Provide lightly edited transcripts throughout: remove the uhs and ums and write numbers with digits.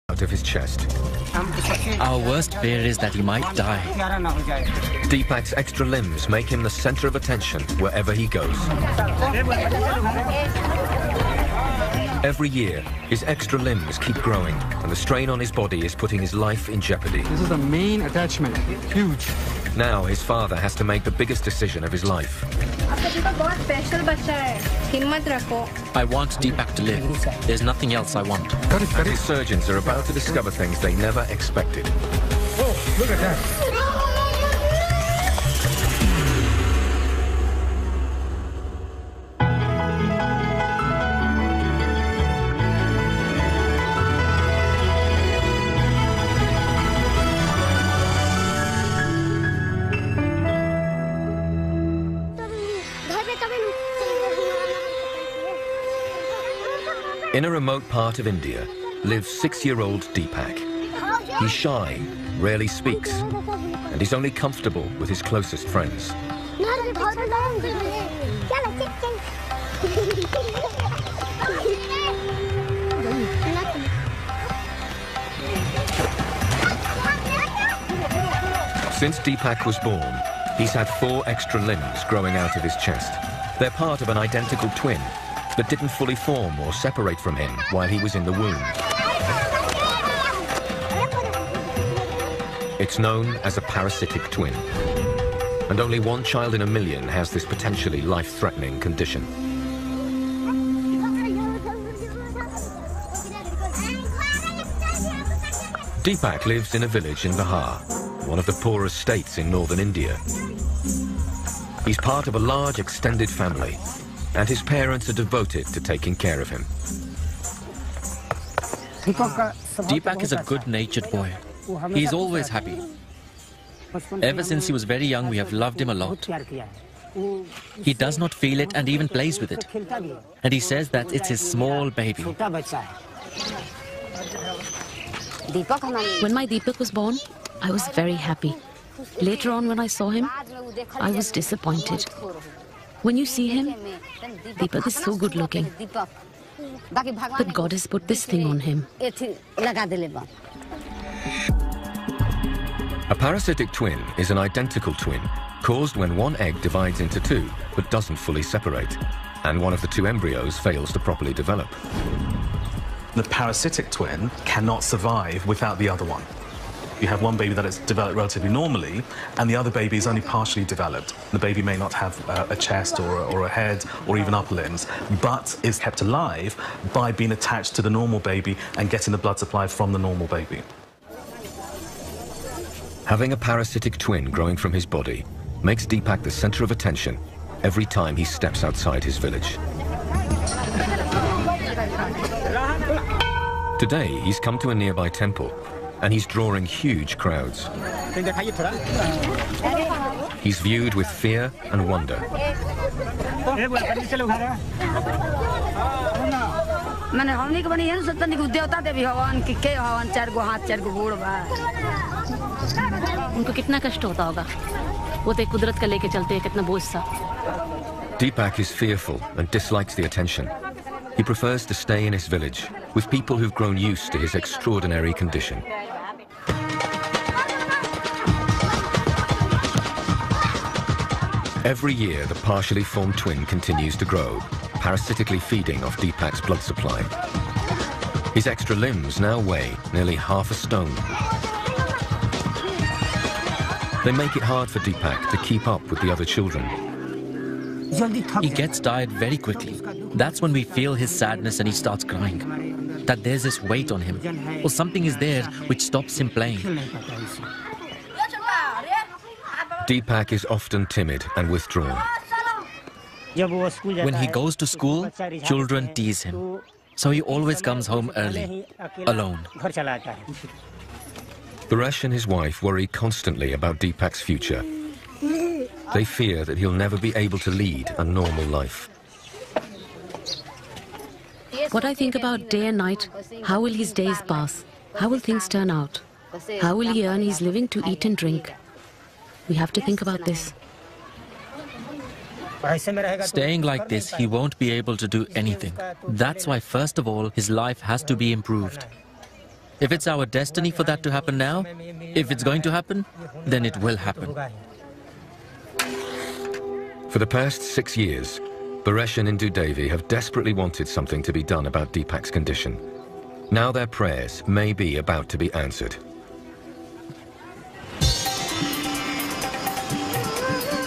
out of his chest. Our worst fear is that he might die. Deepak's extra limbs make him the center of attention wherever he goes. Every year, his extra limbs keep growing, and the strain on his body is putting his life in jeopardy. This is the main attachment. Huge. Now his father has to make the biggest decision of his life. I want Deepak to live. There's nothing else I want. His surgeons are about to discover things they never expected. Oh, look at that. In a remote part of India lives 6-year-old Deepak. He's shy, rarely speaks, and he's only comfortable with his closest friends. Since Deepak was born, he's had 4 extra limbs growing out of his chest. They're part of an identical twin that didn't fully form or separate from him while he was in the womb. It's known as a parasitic twin, and only 1 child in a million has this potentially life-threatening condition. Deepak lives in a village in Bihar, one of the poorest states in northern India. He's part of a large extended family, and his parents are devoted to taking care of him. Deepak is a good-natured boy. He's always happy. Ever since he was very young, we have loved him a lot. He does not feel it and even plays with it. And he says that it's his small baby. When my Deepak was born, I was very happy. Later on, when I saw him, I was disappointed. When you see him, Deepak is so good looking. But God has put this thing on him. A parasitic twin is an identical twin caused when one egg divides into 2 but doesn't fully separate, and one of the 2 embryos fails to properly develop. The parasitic twin cannot survive without the other one. You have one baby that is developed relatively normally, and the other baby is only partially developed. The baby may not have a chest or a head or even upper limbs, but is kept alive by being attached to the normal baby and getting the blood supply from the normal baby. Having a parasitic twin growing from his body makes Deepak the center of attention every time he steps outside his village. Today, he's come to a nearby temple, and he's drawing huge crowds. He's viewed with fear and wonder. उनको कितना कष्ट होता होगा वो तो कुदरत का लेके चलते हैं कितना बोझ सा Deepak is fearful and dislikes the attention. He prefers to stay in his village with people who've grown used to his extraordinary condition. Every year, the partially formed twin continues to grow, parasitically feeding off Deepak's blood supply. His extra limbs now weigh nearly half a stone. They make it hard for Deepak to keep up with the other children. He gets tired very quickly. That's when we feel his sadness and he starts crying. That there's this weight on him, or something is there which stops him playing. Deepak is often timid and withdrawn. When he goes to school, children tease him. So he always comes home early, alone. Paresh and his wife worry constantly about Deepak's future. They fear that he'll never be able to lead a normal life. What I think about day and night, how will his days pass? How will things turn out? How will he earn his living to eat and drink? We have to think about this. Staying like this, he won't be able to do anything. That's why, first of all, his life has to be improved. If it's our destiny for that to happen now, if it's going to happen, then it will happen. For the past 6 years, Baresh and Indu Devi have desperately wanted something to be done about Deepak's condition. Now their prayers may be about to be answered.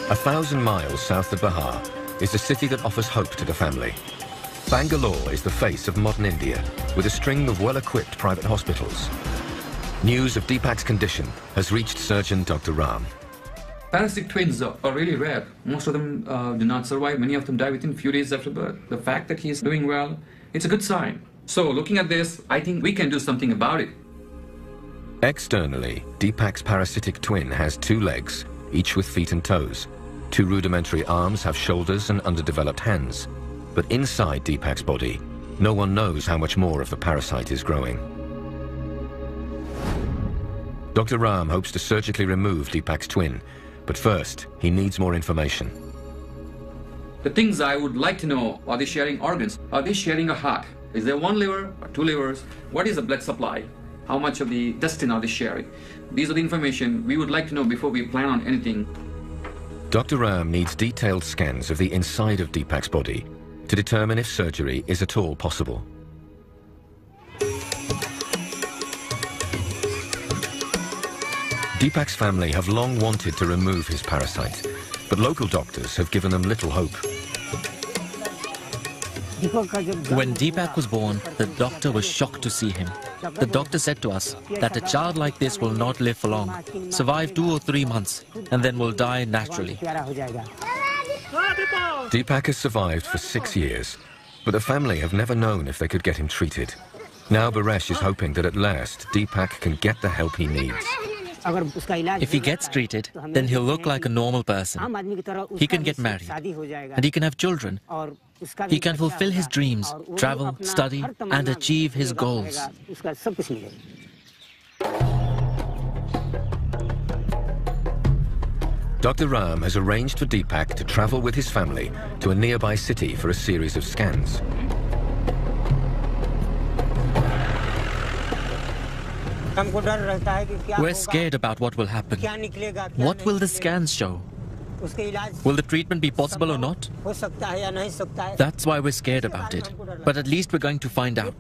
A 1,000 miles south of Bihar is a city that offers hope to the family. Bangalore is the face of modern India, with a string of well-equipped private hospitals. News of Deepak's condition has reached surgeon Dr. Ram. Parasitic twins are really rare. Most of them do not survive. Many of them die within a few days after birth. The fact that he is doing well, it's a good sign. So looking at this, I think we can do something about it. Externally, Deepak's parasitic twin has 2 legs, each with feet and toes. 2 rudimentary arms have shoulders and underdeveloped hands. But inside Deepak's body, no one knows how much more of the parasite is growing. Dr. Ram hopes to surgically remove Deepak's twin, but first, he needs more information. The things I would like to know, are they sharing organs? Are they sharing a heart? Is there 1 liver or 2 livers? What is the blood supply? How much of the intestine are they sharing? These are the information we would like to know before we plan on anything. Dr. Ram needs detailed scans of the inside of Deepak's body to determine if surgery is at all possible. Deepak's family have long wanted to remove his parasite, but local doctors have given them little hope. When Deepak was born, the doctor was shocked to see him. The doctor said to us that a child like this will not live for long, survive 2 or 3 months, and then will die naturally. Deepak has survived for 6 years, but the family have never known if they could get him treated. Now Baresh is hoping that at last Deepak can get the help he needs. If he gets treated, then he'll look like a normal person. He can get married, and he can have children. He can fulfill his dreams, travel, study, and achieve his goals. Dr. Ram has arranged for Deepak to travel with his family to a nearby city for a series of scans. We're scared about what will happen. What will the scans show? Will the treatment be possible or not? That's why we're scared about it. But at least we're going to find out.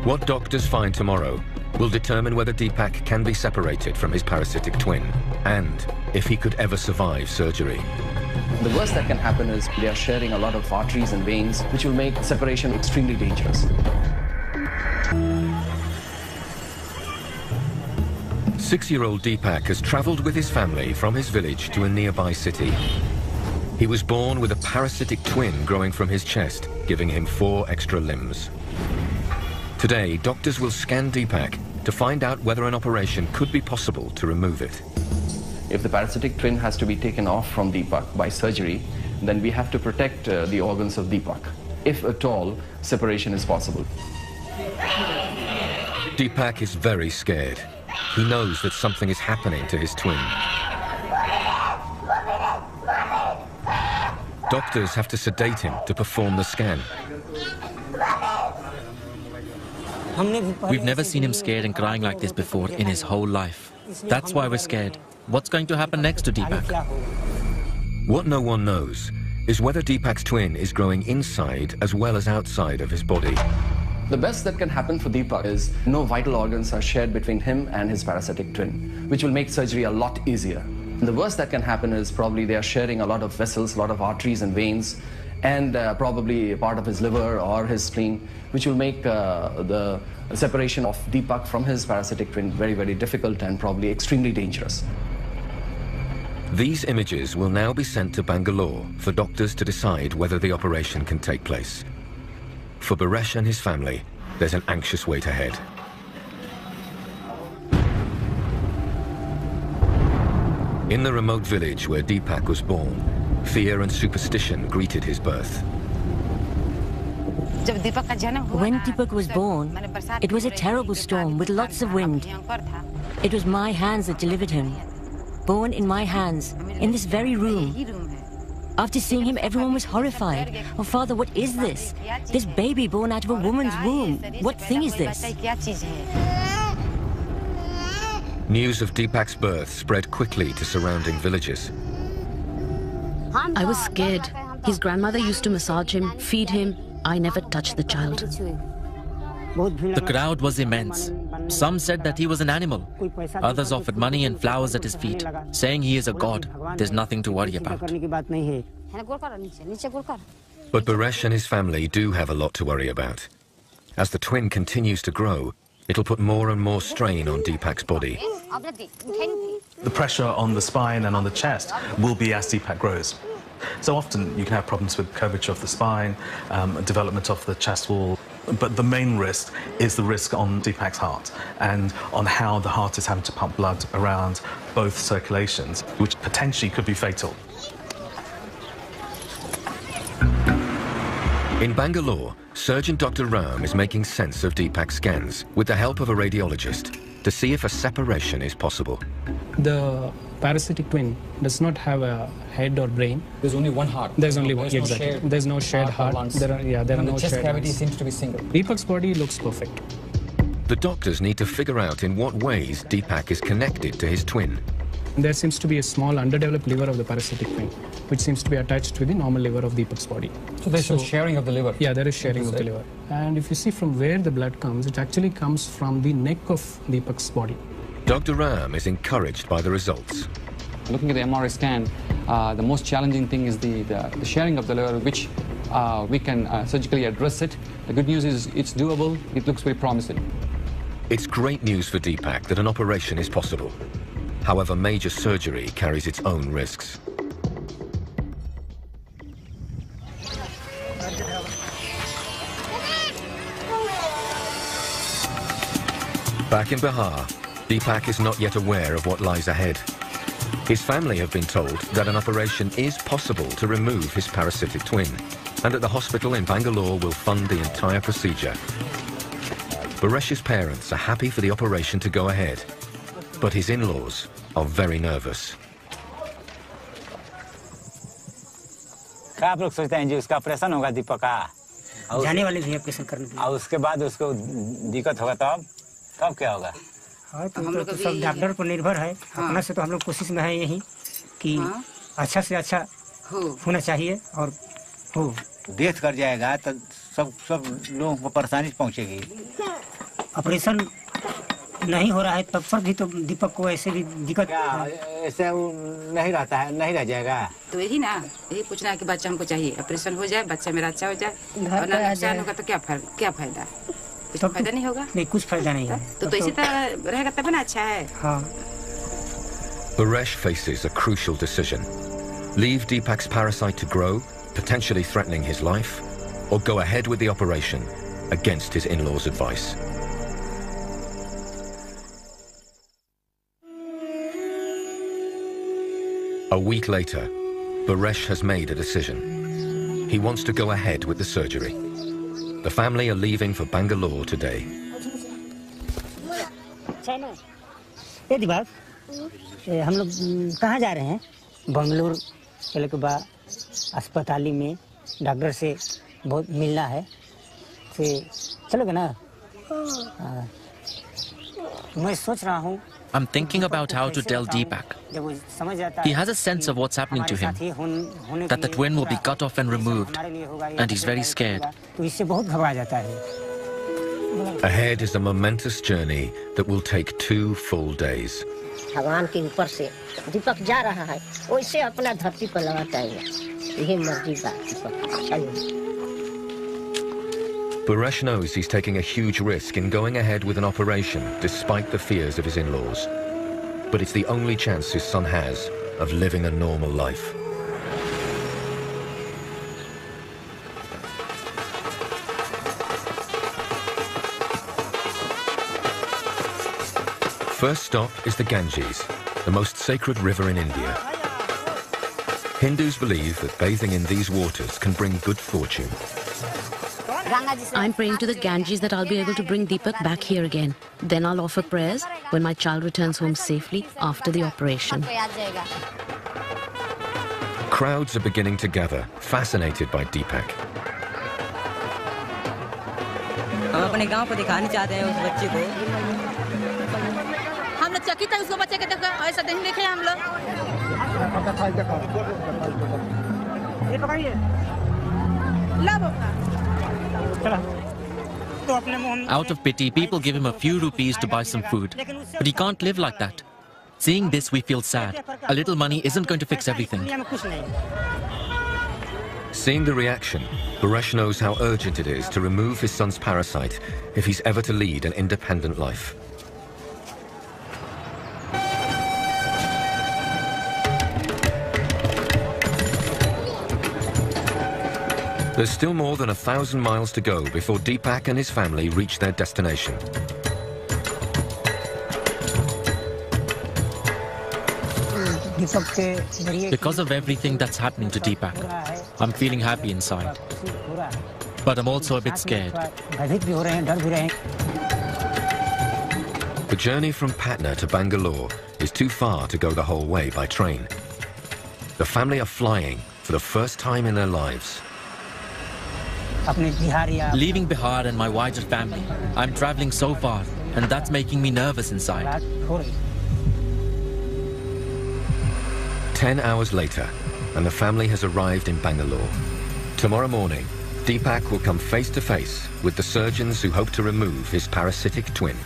What doctors find tomorrow will determine whether Deepak can be separated from his parasitic twin and if he could ever survive surgery. The worst that can happen is they are sharing a lot of arteries and veins, which will make separation extremely dangerous. 6-year-old Deepak has traveled with his family from his village to a nearby city. He was born with a parasitic twin growing from his chest, giving him 4 extra limbs. Today, doctors will scan Deepak to find out whether an operation could be possible to remove it. If the parasitic twin has to be taken off from Deepak by surgery, then we have to protect the organs of Deepak, if at all separation is possible. Deepak is very scared. He knows that something is happening to his twin. Doctors have to sedate him to perform the scan. We've never seen him scared and crying like this before in his whole life. That's why we're scared. What's going to happen next to Deepak? What no one knows is whether Deepak's twin is growing inside as well as outside of his body. The best that can happen for Deepak is no vital organs are shared between him and his parasitic twin, which will make surgery a lot easier. And the worst that can happen is probably they are sharing a lot of vessels, a lot of arteries and veins, and probably part of his liver or his spleen, which will make the separation of Deepak from his parasitic twin very, very difficult and probably extremely dangerous. These images will now be sent to Bangalore for doctors to decide whether the operation can take place. For Baresh and his family, there's an anxious wait ahead. In the remote village where Deepak was born, fear and superstition greeted his birth. When Deepak was born, it was a terrible storm with lots of wind. It was my hands that delivered him. Born in my hands, in this very room. After seeing him, everyone was horrified. Oh, Father, what is this? This baby born out of a woman's womb. What thing is this? News of Deepak's birth spread quickly to surrounding villages. I was scared. His grandmother used to massage him, feed him. I never touched the child. The crowd was immense. Some said that he was an animal. Others offered money and flowers at his feet, saying he is a god. There's nothing to worry about. But Paresh and his family do have a lot to worry about. As the twin continues to grow, it'll put more and more strain on Deepak's body. The pressure on the spine and on the chest will be as Deepak grows. So often you can have problems with curvature of the spine, development of the chest wall, but the main risk is the risk on Deepak's heart and on how the heart is having to pump blood around both circulations, which potentially could be fatal. In Bangalore, surgeon Dr. Ram is making sense of Deepak's scans with the help of a radiologist to see if a separation is possible. The parasitic twin does not have a head or brain. There's only one heart. There's only one, exactly. There's no shared heart. There are no chest shared cavity hearts. seems to be single. Deepak's body looks perfect. The doctors need to figure out in what ways Deepak is connected to his twin. There seems to be a small underdeveloped liver of the parasitic twin, which seems to be attached to the normal liver of Deepak's body. So there's some sharing of the liver? Yeah, there is sharing of the liver. And if you see from where the blood comes, it actually comes from the neck of Deepak's body. Dr. Ram is encouraged by the results. Looking at the MRI scan, the most challenging thing is the sharing of the liver, which we can surgically address it. The good news is it's doable. It looks very promising. It's great news for Deepak that an operation is possible. However, major surgery carries its own risks. Back in Bihar, Deepak is not yet aware of what lies ahead. His family have been told that an operation is possible to remove his parasitic twin, and that the hospital in Bangalore will fund the entire procedure. Paresh's parents are happy for the operation to go ahead, but his in-laws are very nervous. क्या आप लोग सोचते हैं जी उसका operation होगा दीपक का? जाने वाले भी ऑपरेशन करने के लिए। और उसके बाद उसको दिक्कत होगा तब क्या होगा? हाँ तो हम लोग तो सब डॉक्टर पर निर्भर है। अपना से तो हम लोग कोशिश में है यही कि अच्छा से अच्छा होना चाहिए और हो। डेथ कर जाएगा तो सब लोगों को परेशानी पहुंचेगी। ऑपरेशन नहीं हो रहा है तब पर भी तो दीपक को ऐसे भी दिक्कत ऐसे नहीं रहता है, नहीं रह जाएगा। तो यही पूछना है कि बच्चा हमको चाहिए, ऑपरेशन हो जाए, बच्चा मेरा अच्छा हो जाए, और ना नुकसान होगा तो क्या फायदा? कुछ फायदा नहीं होगा। नहीं, कुछ फायदा नहीं है। तो इसी तरह रहेगा तब ना अच्छा है। हाँ। Paresh faces a crucial decision: leave Deepak's parasite to grow, potentially threatening his life, or go ahead with the operation against his in-laws' advice. A week later, Paresh has made a decision. He wants to go ahead with the surgery. The family are leaving for Bangalore today. ये दिवार हम लोग कहाँ जा रहे हैं? बंगलोर चले के बाद अस्पताल में डॉक्टर से बहुत मिलना है। चलोगे ना? मैं सोच रहा हूँ। I'm thinking about how to tell Deepak. He has a sense of what's happening to him, that the twin will be cut off and removed, and he's very scared. Ahead is a momentous journey that will take 2 full days. भगवान के ऊपर से दीपक जा रहा है, वैसे अपना धरती पर लगाता है। यही मर्जी का दीपक। Paresh knows he's taking a huge risk in going ahead with an operation despite the fears of his in-laws. But it's the only chance his son has of living a normal life. First stop is the Ganges, the most sacred river in India. Hindus believe that bathing in these waters can bring good fortune. I'm praying to the Ganges that I'll be able to bring Deepak back here again. Then I'll offer prayers when my child returns home safely after the operation. Crowds are beginning to gather, fascinated by Deepak. हम अपने गांव को दिखाना चाहते हैं उस बच्चे को। हम लोग चकित है उसको बच्चे के देखो ऐसा नहीं देखे हम लोग। Out of pity, people give him a few rupees to buy some food. But he can't live like that. Seeing this, we feel sad. A little money isn't going to fix everything. Seeing the reaction, Paresh knows how urgent it is to remove his son's parasite if he's ever to lead an independent life. There's still more than 1,000 miles to go before Deepak and his family reach their destination. Because of everything that's happening to Deepak, I'm feeling happy inside. But I'm also a bit scared. The journey from Patna to Bangalore is too far to go the whole way by train. The family are flying for the first time in their lives. Leaving Bihar and my wider family, I'm traveling so far, and that's making me nervous inside. 10 hours later, and the family has arrived in Bangalore. Tomorrow morning, Deepak will come face to face with the surgeons who hope to remove his parasitic twin.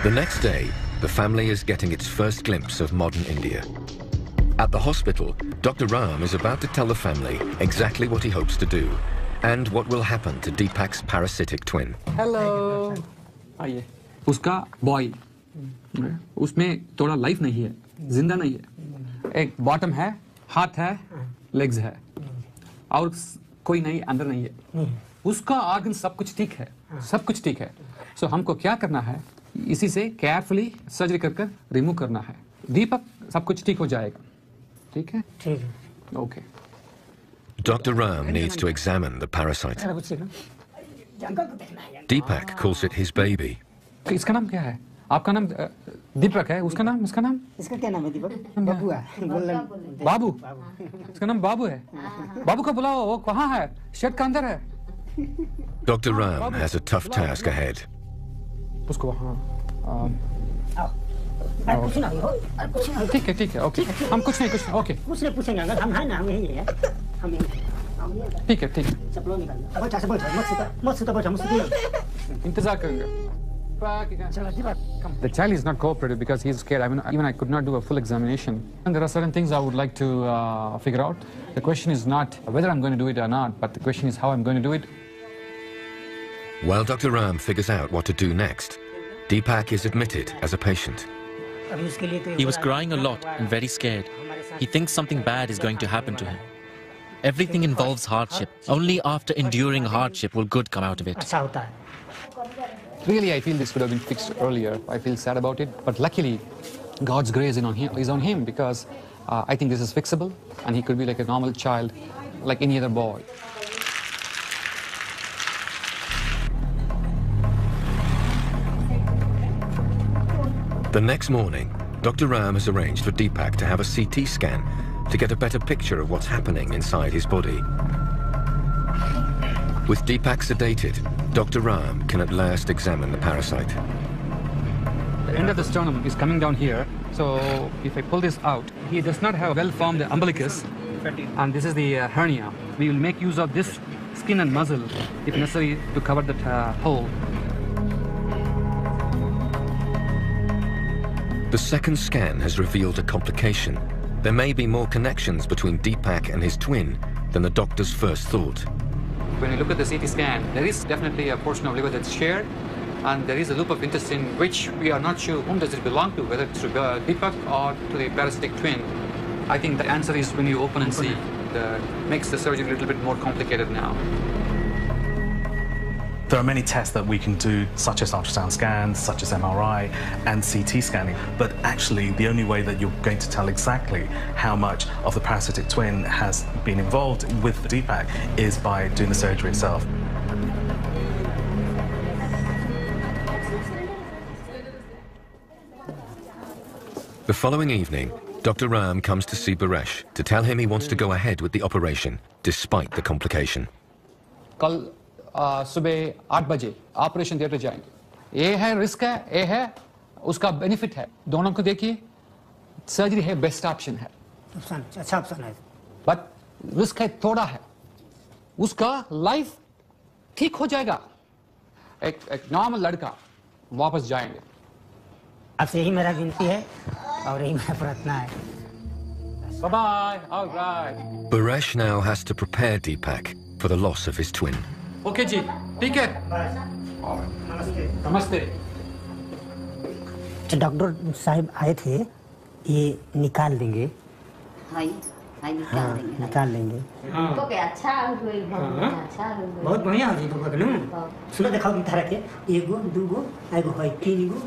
The next day, the family is getting its first glimpse of modern India. At the hospital, Dr. Ram is about to tell the family exactly what he hopes to do and what will happen to Deepak's parasitic twin. Hello. आइए. उसका boy, उसमें थोड़ा life नहीं है, जिंदा नहीं है. एक bottom है, हाथ है, legs है, और कोई नहीं अंदर नहीं है. उसका organ सब कुछ ठीक है, सब कुछ ठीक है. So हमको क्या करना है? इसी से carefully surgery कर remove करना है. दीपक सब कुछ ठीक हो जाएगा. ठीक है? ठीक है. Okay. Dr. Ram needs to examine the parasite. Deepak calls it his baby. इसका नाम क्या है? आपका नाम दीपक है, उसका नाम? इसका क्या नाम है दीपक? बाबू है. बाबू. इसका नाम बाबू है. बाबू को बुलाओ, वो कहाँ है? शेड के अंदर है. Dr. Ram has a tough task ahead. उसको वहाँ. ठीक है, ओके. हम कुछ नहीं, ओके. कुछ नहीं पूछेंगे अगर हम हैं ना, हम यही है. हम ठीक है. चप्पल निकाल. मत सुता, इंतजार करेंगे. The child is not cooperative because he is scared. I mean, even I could not do a full examination. And there are certain things I would like to figure out. The question is not whether I'm going to do it or not, but the question is how I'm going to do it. While Dr. Ram figures out what to do next, Deepak is admitted as a patient. He was crying a lot and very scared. He thinks something bad is going to happen to him. Everything involves hardship. Only after enduring hardship will good come out of it. Really, I feel this could have been fixed earlier. I feel sad about it. But luckily, God's grace is on him because I think this is fixable and he could be like a normal child, like any other boy. The next morning, Dr. Ram has arranged for Deepak to have a CT scan to get a better picture of what's happening inside his body. With Deepak sedated, Dr. Ram can at last examine the parasite. The end of the sternum is coming down here, so if I pull this out, he does not have a well-formed umbilicus, and this is the hernia. We will make use of this skin and muscle, if necessary, to cover that hole. The second scan has revealed a complication. There may be more connections between Deepak and his twin than the doctors first thought. When you look at the CT scan, there is definitely a portion of liver that's shared, and there is a loop of intestine which we are not sure whom does it belong to, whether it's to Deepak or to the parasitic twin. I think the answer is when you open and see. Makes the surgery a little bit more complicated now. There are many tests that we can do, such as ultrasound scans, such as MRI and CT scanning, but actually the only way that you're going to tell exactly how much of the parasitic twin has been involved with Deepak is by doing the surgery itself. The following evening, Dr. Ram comes to see Baresh to tell him he wants to go ahead with the operation, despite the complication. कल सुबह 8 बजे operation theatre जाएंगे। ये है risk है, ये है उसका बेनिफिट है। दोनों को देखिए, सर्जरी है बेस्ट ऑप्शन है। अच्छा ऑप्शन है। बट रिस्क है थोड़ा है। उसका लाइफ ठीक हो जाएगा। एक नॉर्मल लड़का वापस जाएंगे। आपसे यही मेरा विनती है और यही मेरा प्रार्थना है। Bye-bye. All right. Baresh now has to prepare Deepak for the loss of his twin. Okay जी, ठीक है। नमस्ते। डॉक्टर साहब आए थे, ये निकाल देंगे। निकाल लेंगे। बहुत बढ़िया हो जी बगलू। सुनो दिखाओ तारा के एगो दूगो आगो है तीन गो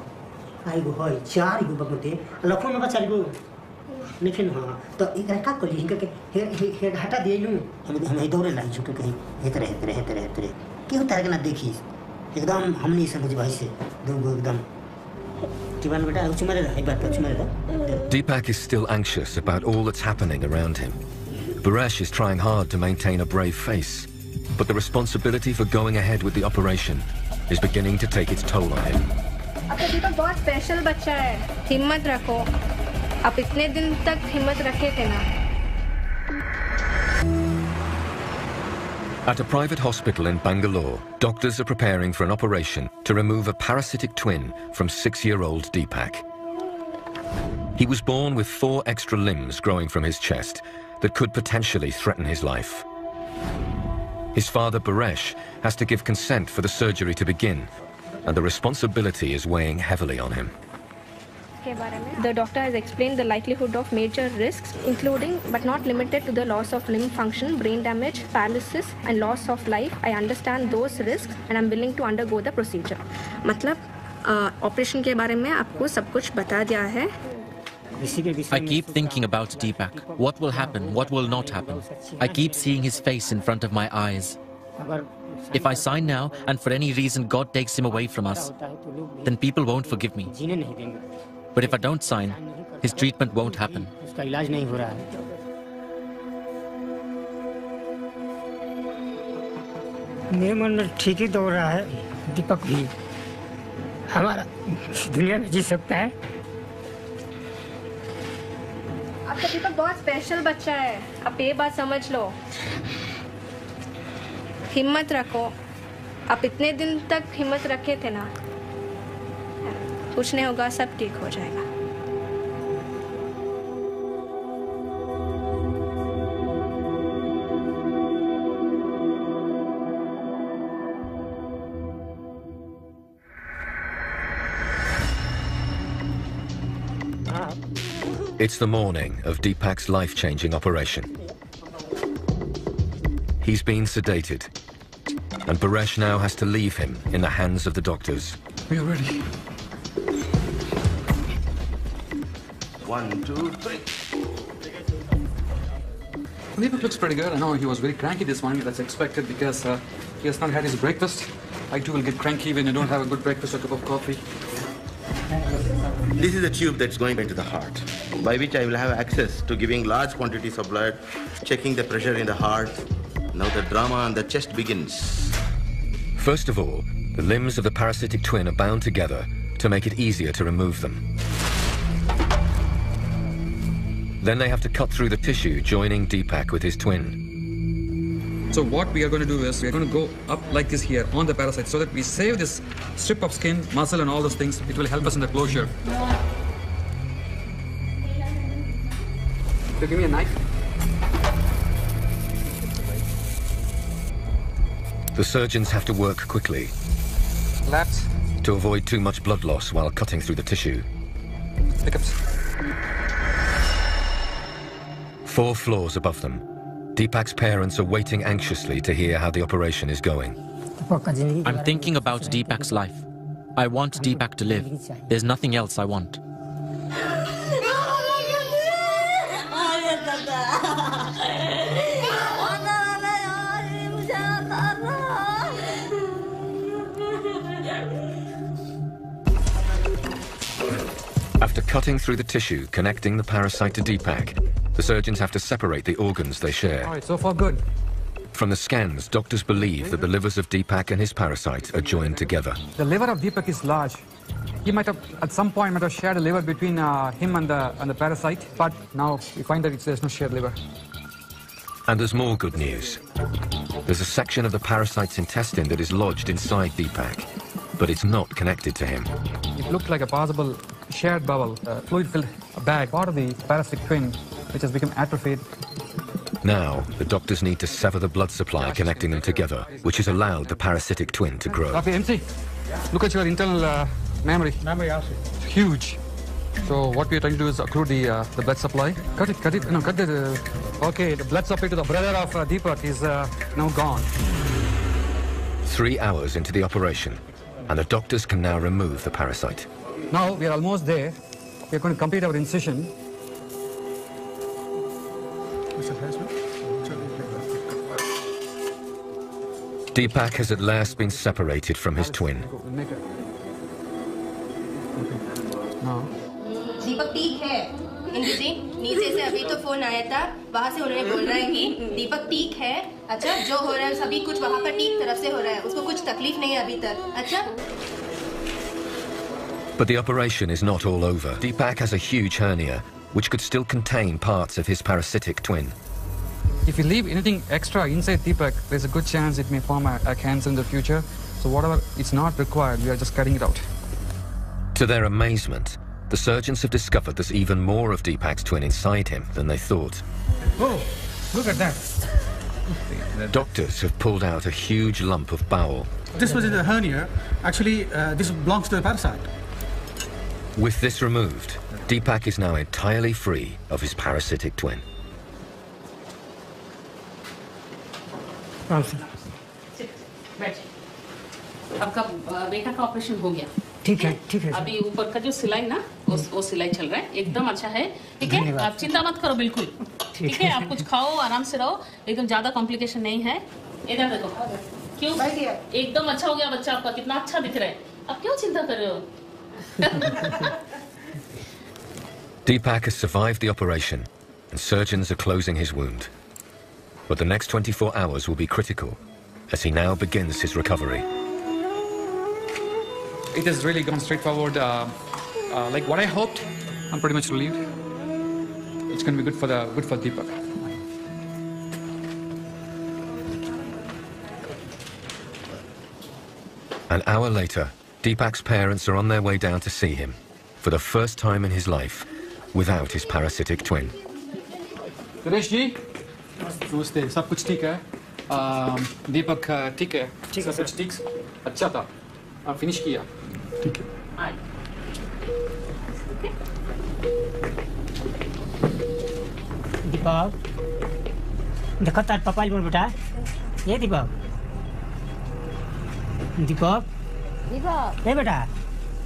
आगो है चार गो बगते लखो में बचा गो लेकिन हां तो एकरा का कली हिंका के हे हटा दे लूं हम दौड़े लाई झुके कहीं हेतरे क्यों तारा के ना देखी एकदम हम नहीं समझ भाई से दूगो एकदम जीवन बेटा उच मारे है बात उच मारे। Deepak is still anxious about all that's happening around him. Baresh is trying hard to maintain a brave face, but the responsibility for going ahead with the operation is beginning to take its toll on him. आपका दीपक बहुत special बच्चा है, हिम्मत रखो। आप इतने दिन तक हिम्मत रखे थे ना। At a private hospital in Bangalore, doctors are preparing for an operation to remove a parasitic twin from 6-year-old Deepak. He was born with 4 extra limbs growing from his chest that could potentially threaten his life. His father, Baresh, has to give consent for the surgery to begin, and the responsibility is weighing heavily on him. The doctor has explained the likelihood of major risks, including but not limited to the loss of limb function, brain damage, paralysis, and loss of life. I understand those risks, and I'm willing to undergo the procedure. मतलब operation के बारे में आपको सब कुछ बता दिया है। I keep thinking about Deepak. What will happen? What will not happen? I keep seeing his face in front of my eyes. If I sign now and for any reason God takes him away from us, then people won't forgive me. But if I don't sign, his treatment won't happen. उसका इलाज नहीं हो रहा है। मेरे मन में ठीक ही दौड़ रहा है, दीपक भी हमारा दुनिया में जी सकता है। आपका दीपक बहुत स्पेशल बच्चा है, आप ये बात समझ लो। हिम्मत रखो। आप इतने दिन तक हिम्मत रखे थे ना, कुछ नहीं होगा, सब ठीक हो जाएगा। It's the morning of Deepak's life-changing operation. He's been sedated, and Baresh now has to leave him in the hands of the doctors. We are ready. 1, 2, 3. Deepak looks pretty good. I know he was very cranky this morning. That's expected because he has not had his breakfast. I too will get cranky when you don't have a good breakfast or a cup of coffee. This is a tube that's going into the heart, by which I will have access to giving large quantities of blood, checking the pressure in the heart. Now the drama on the chest begins. First of all, the limbs of the parasitic twin are bound together to make it easier to remove them. Then they have to cut through the tissue joining Deepak with his twin. So what we are going to do is we are going to go up like this here on the parasite so that we save this strip of skin, muscle and all those things. It will help us in the closure. So give me a knife. The surgeons have to work quickly Laps. to avoid too much blood loss while cutting through the tissue. Pickups. 4 floors above them, Deepak's parents are waiting anxiously to hear how the operation is going. I'm thinking about Deepak's life. I want Deepak to live. There's nothing else I want. After cutting through the tissue connecting the parasite to Deepak, the surgeons have to separate the organs they share. All right, so far good. From the scans, doctors believe that the livers of Deepak and his parasite are joined together. The liver of Deepak is large. He might have, at some point, might have shared a liver between him and the parasite, but now we find that there's no shared liver. And there's more good news. There's a section of the parasite's intestine that is lodged inside Deepak, but it's not connected to him. It looked like a possible shared bowel, fluid-filled bag, part of the parasitic twin, which has become atrophied. Now, the doctors need to sever the blood supply connecting them together, which has allowed the parasitic twin to grow. Dr. MC, look at your internal memory. It's huge. So what we're trying to do is accrue the blood supply. Cut it, no, cut the... Okay, the blood supply to the brother of Deepak is now gone. 3 hours into the operation, and the doctors can now remove the parasite. Now we are almost there. We're going to complete our incision. Deepak has at last been separated from his twin. दीपक ठीक है इंदु जी नीचे से अभी तो phone आया था वहाँ से उन्होंने बोल रहा है कि दीपक ठीक है अच्छा जो हो रहा है सभी कुछ वहाँ पर ठीक तरफ से हो रहा है उसको कुछ तकलीफ नहीं है अभी तक अच्छा But the operation is not all over. Deepak has a huge hernia, which could still contain parts of his parasitic twin. If you leave anything extra inside Deepak, there's a good chance it may form a cancer in the future. So whatever is not required, we are just cutting it out. To their amazement, the surgeons have discovered there's even more of Deepak's twin inside him than they thought. Oh, look at that. Doctors have pulled out a huge lump of bowel. This was in the hernia. Actually, this belongs to the parasite. With this removed, Deepak is now entirely free of his parasitic twin. आपका बेटा का operation हो गया ठीक है अभी ऊपर का जो सिलाई ना वो सिलाई चल रहा है एकदम अच्छा है ठीक है आप चिंता मत करो बिल्कुल ठीक है आप कुछ खाओ आराम से रहो एकदम ज्यादा कॉम्प्लिकेशन नहीं है इधर देखो क्यों एकदम अच्छा हो गया बच्चा आपका कितना अच्छा दिख रहा है आप क्यों चिंता कर रहे हो Deepak has survived the operation and surgeons are closing his wound. But the next 24 hours will be critical as he now begins his recovery. It has really gone straightforward, like what I hoped. I'm pretty much relieved. It's going to be good for Deepak. An hour later, Deepak's parents are on their way down to see him for the first time in his life without his parasitic twin. Suresh ji, नमस्ते सब कुछ ठीक है दीपक ठीक है सब कुछ ठीक अच्छा था फिनिश किया ठीक है दीपक देखो तार पापा बोल बेटा ये दीपक ए बेटा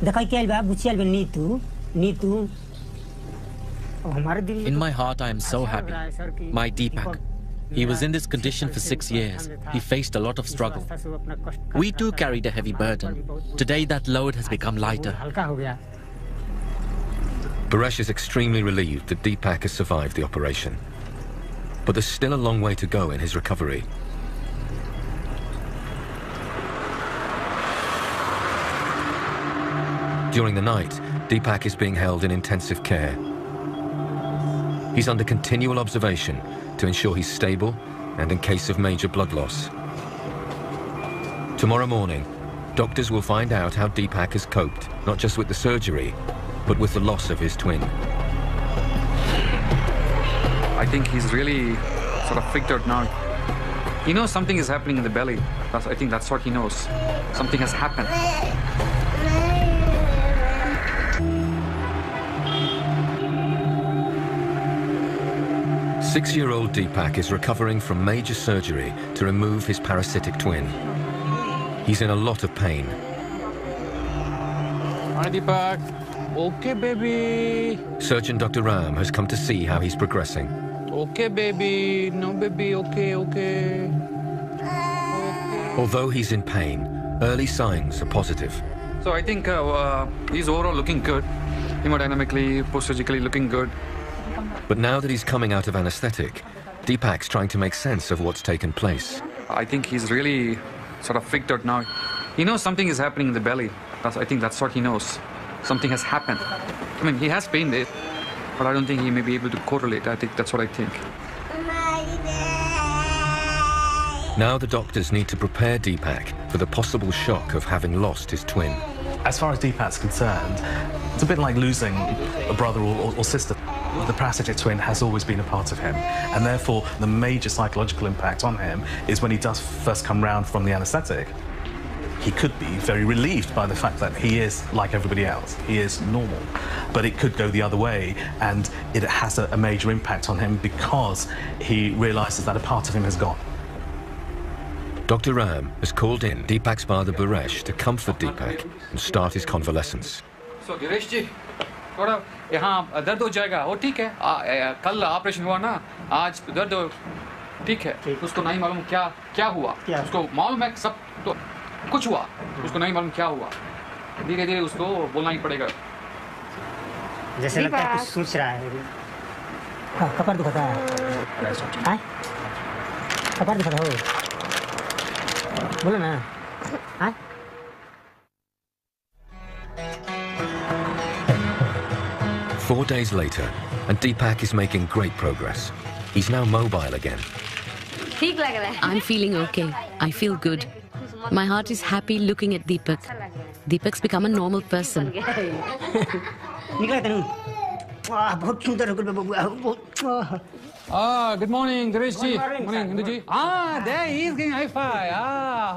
देखो क्या बा बुचियल बे Neetu In my heart, I am so happy. My Deepak. He was in this condition for 6 years. He faced a lot of struggle. We too carried a heavy burden. Today, that load has become lighter. Paresh is extremely relieved that Deepak has survived the operation. But there's still a long way to go in his recovery. During the night, Deepak is being held in intensive care. He's under continual observation to ensure he's stable and in case of major blood loss. Tomorrow morning, doctors will find out how Deepak has coped, not just with the surgery, but with the loss of his twin. I think he's really sort of freaked out now. He knows something is happening in the belly. I think that's what he knows. Something has happened. 6-year-old Deepak is recovering from major surgery to remove his parasitic twin. He's in a lot of pain. Hi, Deepak. Okay, baby. Surgeon Dr. Ram has come to see how he's progressing. Okay, baby. No, baby. Okay. Although he's in pain, early signs are positive. So I think he's overall looking good. hemodynamically, post-surgically looking good. But now that he's coming out of anesthetic, Deepak's trying to make sense of what's taken place. I think he's really sort of freaked out now. He knows something is happening in the belly. I think that's what he knows. Something has happened. I mean, he has pain there, but I don't think he may be able to correlate. I think that's what I think. Now the doctors need to prepare Deepak for the possible shock of having lost his twin. As far as Deepak's concerned, it's a bit like losing a brother or sister. The parasitic twin has always been a part of him, and therefore the major psychological impact on him is when he does first come round from the anaesthetic. He could be very relieved by the fact that he is like everybody else. He is normal. But it could go the other way, and it has a major impact on him because he realises that a part of him has gone. Dr. Ram has called in Deepak's father Buresh to comfort Deepak and start his convalescence. So, Dinesh ji, थोड़ा यहाँ दर्द हो जाएगा, वो ठीक है. कल operation हुआ ना, आज दर्द ठीक है. उसको नहीं मालूम क्या हुआ. उसको मालूम है सब तो कुछ हुआ. उसको नहीं मालूम क्या हुआ. धीरे-धीरे उसको बोलना ही पड़ेगा. जैसे लगता है कुछ सोच रहा है. कपार दुखता है. हाँ? कपार दुखता हो. बोलो ना. हाँ? Four days later, and Deepak is making great progress. He's now mobile again. I'm feeling okay. I feel good. My heart is happy looking at Deepak. Deepak's become a normal person. Good morning, Dinesh ji. Good morning, Hindu ji. There he is giving high five.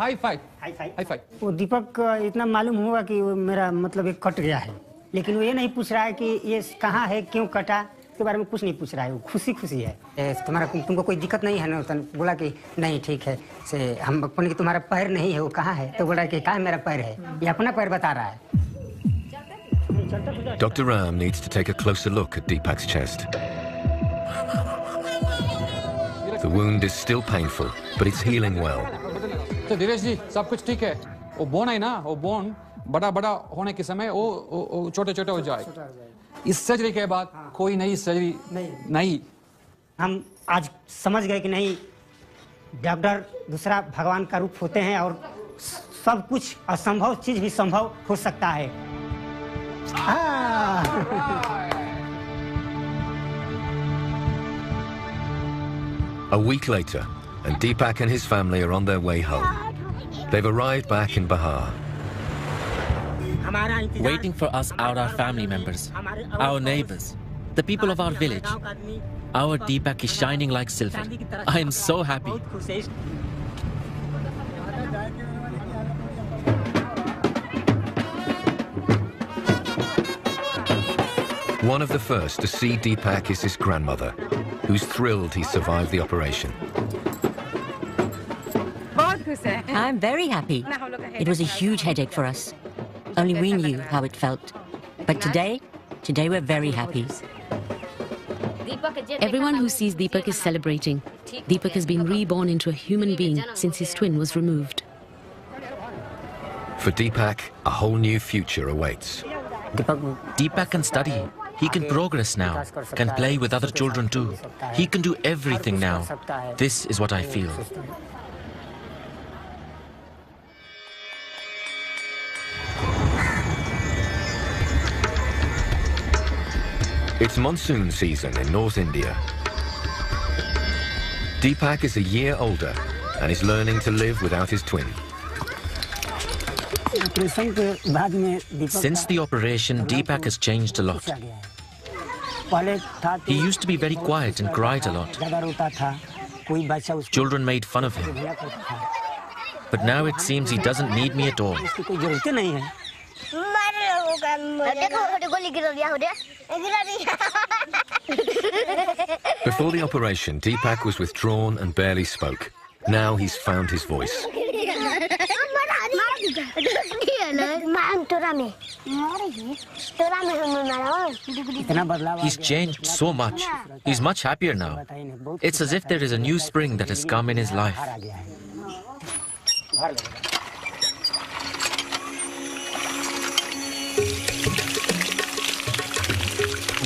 High five. High five. वो दीपक इतना मालूम हुआ कि वो मेरा मतलब एक cut गया है, लेकिन वो ये नहीं पूछ रहा है कि ये कहाँ है, क्यों कटा, इसके बारे में कुछ नहीं पूछ रहा है. वो खुशी है. तुमको कोई दिक्कत नहीं है ना? तो बोला कि नहीं ठीक है. से हम बोले कि तुम्हारा पैर नहीं है, वो कहाँ है? तो बोला कि कहाँ मेरा पैर है, ये अपना पैर बता रहा है. Dr. Ram needs to take a closer look at Deepak's chest. The wound is still painful, but it's healing well. तो दिनेश जी, सब कुछ ठीक है. वो बोन है ना, वो बोन बड़ा होने के समय वो छोटे हो जाए. इस सर्जरी के बाद कोई नई सर्जरी नहीं. हम आज समझ गए कि नहीं, डॉक्टर दूसरा भगवान का रूप होते हैं और सब कुछ असंभव चीज भी संभव हो सकता है. A week later, and Deepak and his family are on their way home. They've arrived back in Bihar. Waiting for us are our family members, our neighbors, the people of our village. Our Deepak is shining like silver. I am so happy. One of the first to see Deepak is his grandmother, who's thrilled he survived the operation. I'm very happy. It was a huge headache for us. Only we knew how it felt. But today we're very happy. Everyone who sees Deepak is celebrating. Deepak has been reborn into a human being since his twin was removed. For Deepak, a whole new future awaits. Deepak can study. He can progress now, can play with other children too. He can do everything now. This is what I feel. It's monsoon season in North India. Deepak is a year older and is learning to live without his twin. Since the operation, Deepak has changed a lot. He used to be very quiet and cried a lot. Children made fun of him. But now it seems he doesn't need me at all. Before the operation, Deepak was withdrawn and barely spoke. Now he's found his voice. He's changed so much. He's much happier now. It's as if there is a new spring that has come in his life.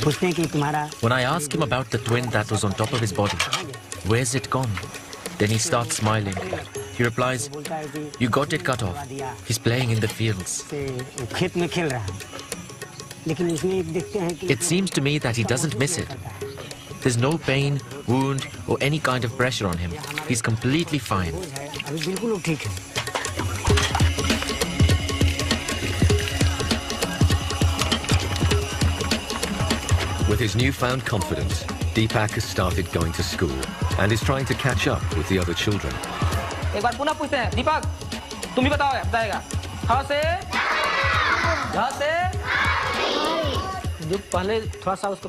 When I ask him about the twin that was on top of his body, where's it gone? Then he starts smiling. He replies, you got it cut off. He's playing in the fields. It seems to me that he doesn't miss it. There's no pain, wound, or any kind of pressure on him. He's completely fine. With his newfound confidence, Deepak has started going to school and is trying to catch up with the other children. एक बार पुनः पूछते हैं, दीपक, तुम ही बताएगा, हाँ से, हाँ से।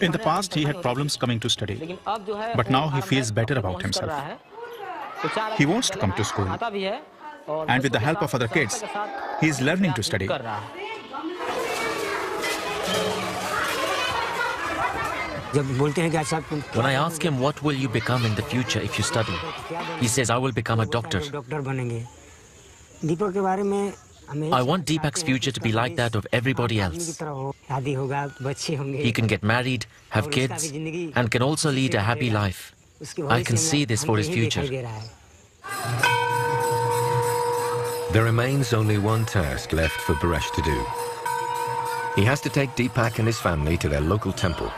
In the past, he had problems coming to study, but now he feels better about himself. He wants to come to school, and with the help of other kids, he is learning to study. When I ask him what will you become in the future if you study, he says I will become a doctor. I want Deepak's future to be like that of everybody else. He can get married, have kids, and can also lead a happy life. I can see this for his future. There remains only one task left for Paresh to do. He has to take Deepak and his family to their local temple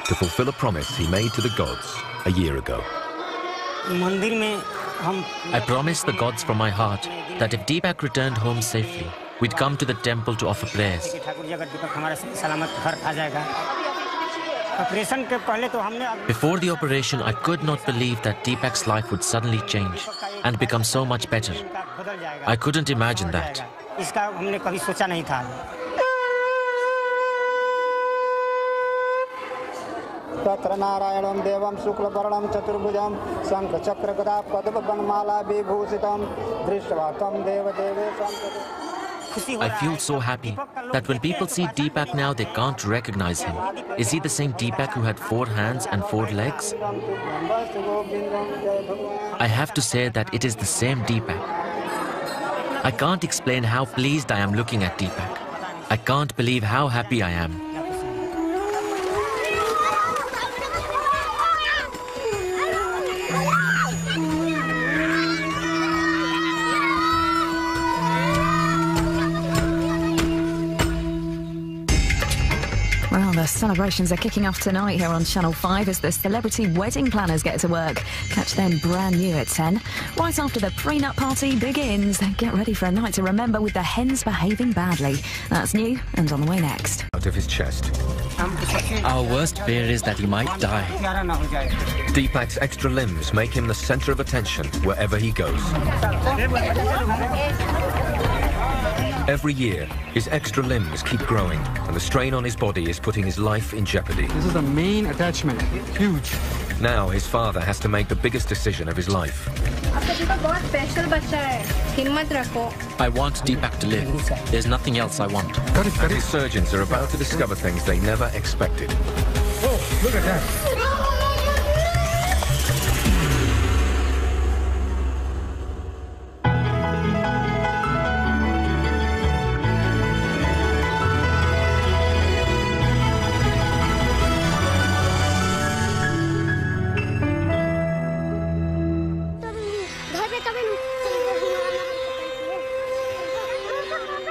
to fulfill a promise he made to the gods a year ago. I promised the gods from my heart that if Deepak returned home safely, we'd come to the temple to offer prayers. Before the operation, I could not believe that Deepak's life would suddenly change and become so much better. I couldn't imagine that. तत्र नारायणं देवं शुक्लवर्णं चतुर्भुजं शंखचक्रगदा पद्मवनमाला विभूषितं दृष्ट्वा तं देवदेवेशं। I feel so happy that when people see Deepak now, they can't recognize him. Is he the same Deepak who had 4 hands and 4 legs? I have to say that it is the same Deepak. I can't explain how pleased I am looking at Deepak. I can't believe how happy I am. Well, the celebrations are kicking off tonight here on Channel 5 as the celebrity wedding planners get to work. Catch them brand new at 10. Right after the prenup party begins, get ready for a night to remember with the hens behaving badly. That's new and on the way next. Out of his chest. Our worst fear is that he might die. Deepak's extra limbs make him the center of attention wherever he goes. Every year, his extra limbs keep growing, and the strain on his body is putting his life in jeopardy. This is the main attachment. Huge. Now his father has to make the biggest decision of his life. I want Deepak to live. There's nothing else I want. And his surgeons are about to discover things they never expected. Oh, look at that.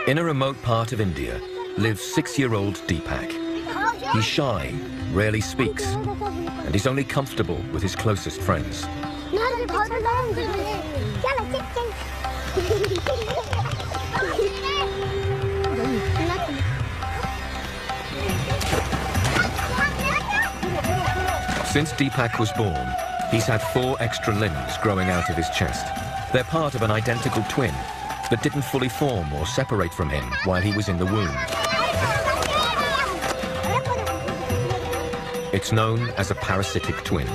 In a remote part of India lives 6-year-old Deepak. He's shy, rarely speaks, and he's only comfortable with his closest friends. Since Deepak was born, he's had 4 extra limbs growing out of his chest. They're part of an identical twin that didn't fully form or separate from him while he was in the womb. It's known as a parasitic twin,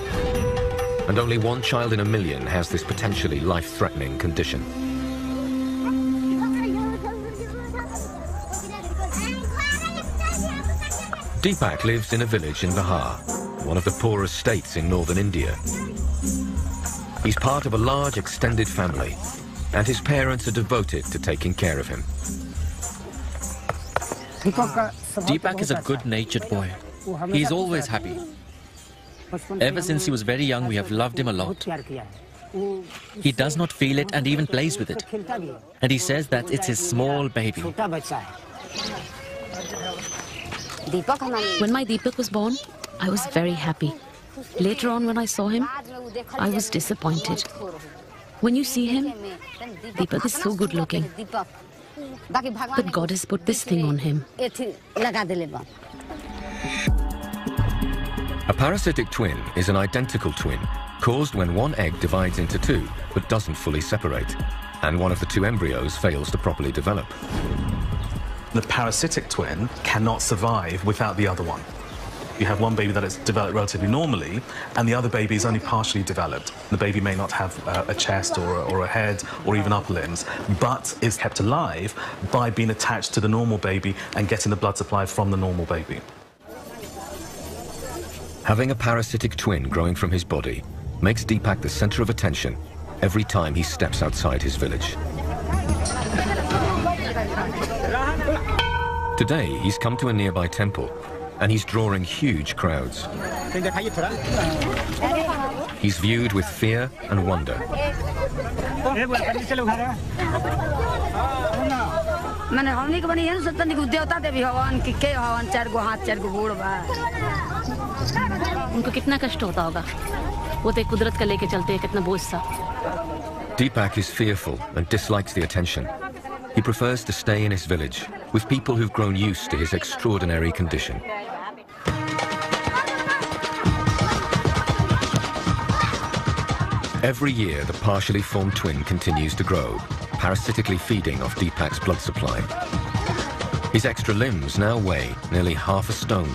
and only 1 child in a million has this potentially life-threatening condition. Deepak lives in a village in Bihar, one of the poorest states in northern India. He's part of a large extended family, and his parents are devoted to taking care of him. Deepak is a good-natured boy. He's always happy. Ever since he was very young, we have loved him a lot. He does not feel it and even plays with it. And he says that it's his small baby. When my Deepak was born, I was very happy. Later on, when I saw him, I was disappointed. When you see him, Deepak is so good looking. But God has put this thing on him. A parasitic twin is an identical twin caused when one egg divides into two but doesn't fully separate, and one of the two embryos fails to properly develop. The parasitic twin cannot survive without the other one. You have one baby that is developed relatively normally, and the other baby is only partially developed. The baby may not have a chest or a head or even upper limbs, but is kept alive by being attached to the normal baby and getting the blood supply from the normal baby. Having a parasitic twin growing from his body makes Deepak the center of attention every time he steps outside his village. Today, he's come to a nearby temple, and he's drawing huge crowds. He's viewed with fear and wonder. उनको कितना कष्ट होता होगा वो तो कुदरत का लेके चलते हैं कितना बोझ सा Deepak is fearful and dislikes the attention. He prefers to stay in his village with people who've grown used to his extraordinary condition. Every year, the partially formed twin continues to grow, parasitically feeding off Deepak's blood supply. His extra limbs now weigh nearly half a stone.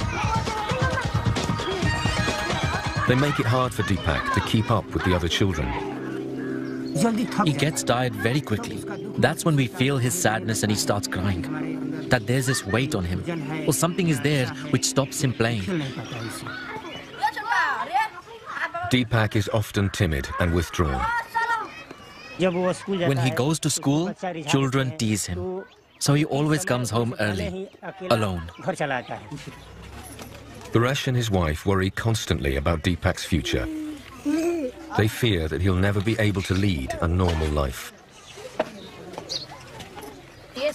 They make it hard for Deepak to keep up with the other children. He gets tired very quickly. That's when we feel his sadness and he starts crying. That there's this weight on him, or something is there which stops him playing. Deepak is often timid and withdrawn. When he goes to school, children tease him. So he always comes home early, alone. Paresh and his wife worry constantly about Deepak's future. They fear that he'll never be able to lead a normal life.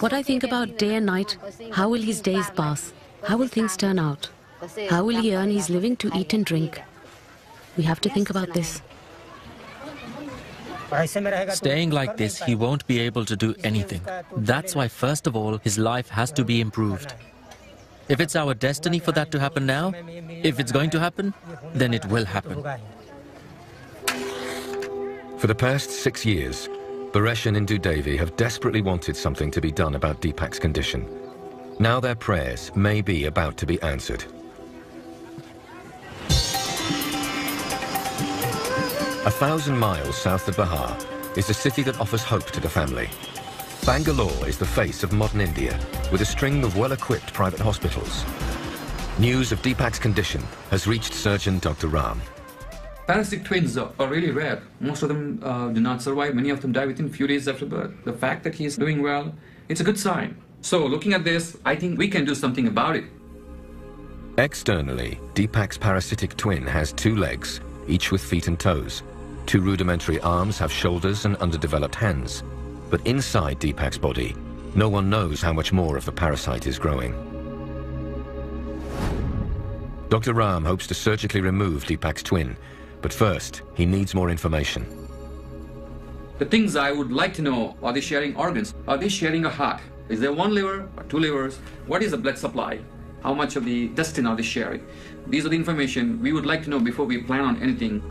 What I think about day and night, how will his days pass? How will things turn out? How will he earn his living to eat and drink? We have to think about this. Staying like this, he won't be able to do anything. That's why, first of all, his life has to be improved. If it's our destiny for that to happen now, if it's going to happen, then it will happen. For the past 6 years, Paresh and Indu Devi have desperately wanted something to be done about Deepak's condition. Now their prayers may be about to be answered. 1,000 miles south of Bihar is a city that offers hope to the family. Bangalore is the face of modern India, with a string of well-equipped private hospitals. News of Deepak's condition has reached surgeon Dr. Ram. Parasitic twins are really rare. Most of them do not survive. Many of them die within a few days after birth. The fact that he's doing well, it's a good sign. So looking at this, I think we can do something about it. Externally, Deepak's parasitic twin has 2 legs, each with feet and toes. 2 rudimentary arms have shoulders and underdeveloped hands. But inside Deepak's body, no one knows how much more of the parasite is growing. Dr. Ram hopes to surgically remove Deepak's twin, but first, he needs more information. The things I would like to know, are they sharing organs? Are they sharing a heart? Is there 1 liver or 2 livers? What is the blood supply? How much of the intestine are they sharing? These are the information we would like to know before we plan on anything.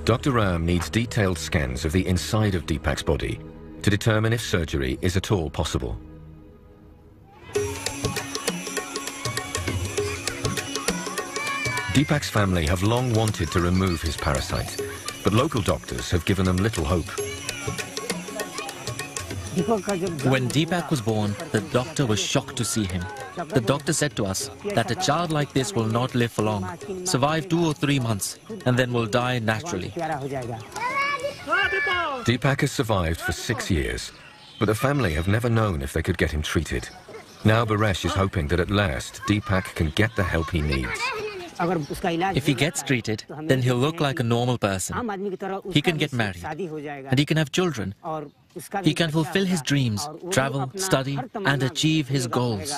Dr. Ram needs detailed scans of the inside of Deepak's body to determine if surgery is at all possible. Deepak's family have long wanted to remove his parasite, but local doctors have given them little hope. When Deepak was born, the doctor was shocked to see him. The doctor said to us that a child like this will not live for long, survive 2 or 3 months, and then will die naturally. Deepak has survived for 6 years, but the family have never known if they could get him treated. Now Baresh is hoping that at last Deepak can get the help he needs. If he gets treated, then he'll look like a normal person. He can get married, and he can have children. He can fulfill his dreams, travel, study, and achieve his goals.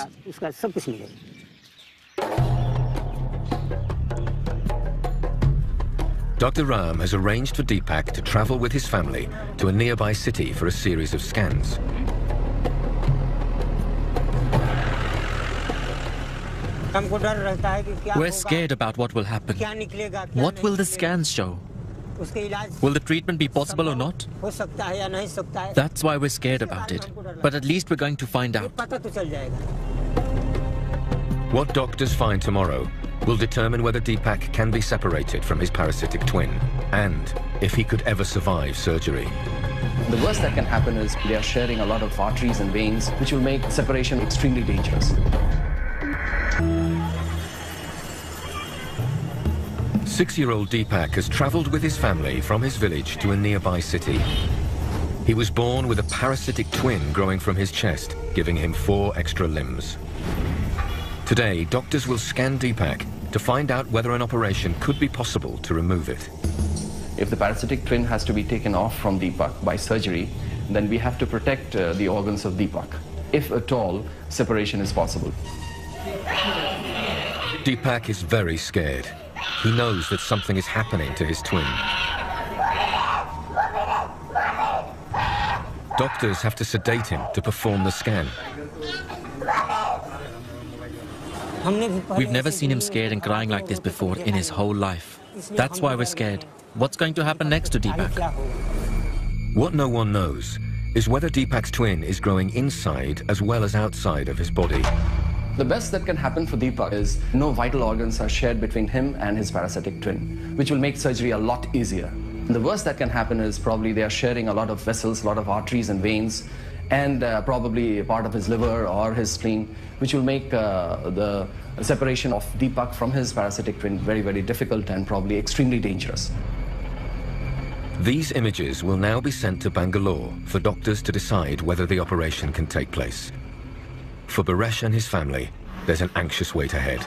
Dr. Ram has arranged for Deepak to travel with his family to a nearby city for a series of scans. We're scared about what will happen. What will the scans show? Will the treatment be possible or not? That's why we're scared about it. But at least we're going to find out. What doctors find tomorrow will determine whether Deepak can be separated from his parasitic twin, and if he could ever survive surgery. The worst that can happen is they are sharing a lot of arteries and veins, which will make separation extremely dangerous. 6-year-old Deepak has travelled with his family from his village to a nearby city. He was born with a parasitic twin growing from his chest, giving him 4 extra limbs. Today, doctors will scan Deepak to find out whether an operation could be possible to remove it. If the parasitic twin has to be taken off from Deepak by surgery, then we have to protect the organs of Deepak. If at all, separation is possible. Deepak is very scared. He knows that something is happening to his twin. Doctors have to sedate him to perform the scan. We've never seen him scared and crying like this before in his whole life. That's why we're scared. What's going to happen next to Deepak? What no one knows is whether Deepak's twin is growing inside as well as outside of his body. The best that can happen for Deepak is no vital organs are shared between him and his parasitic twin, which will make surgery a lot easier. The worst that can happen is probably they are sharing a lot of vessels, a lot of arteries and veins, and probably a part of his liver or his spleen, which will make the separation of Deepak from his parasitic twin very, very difficult and probably extremely dangerous. These images will now be sent to Bangalore for doctors to decide whether the operation can take place. For Baresh and his family, there's an anxious wait ahead.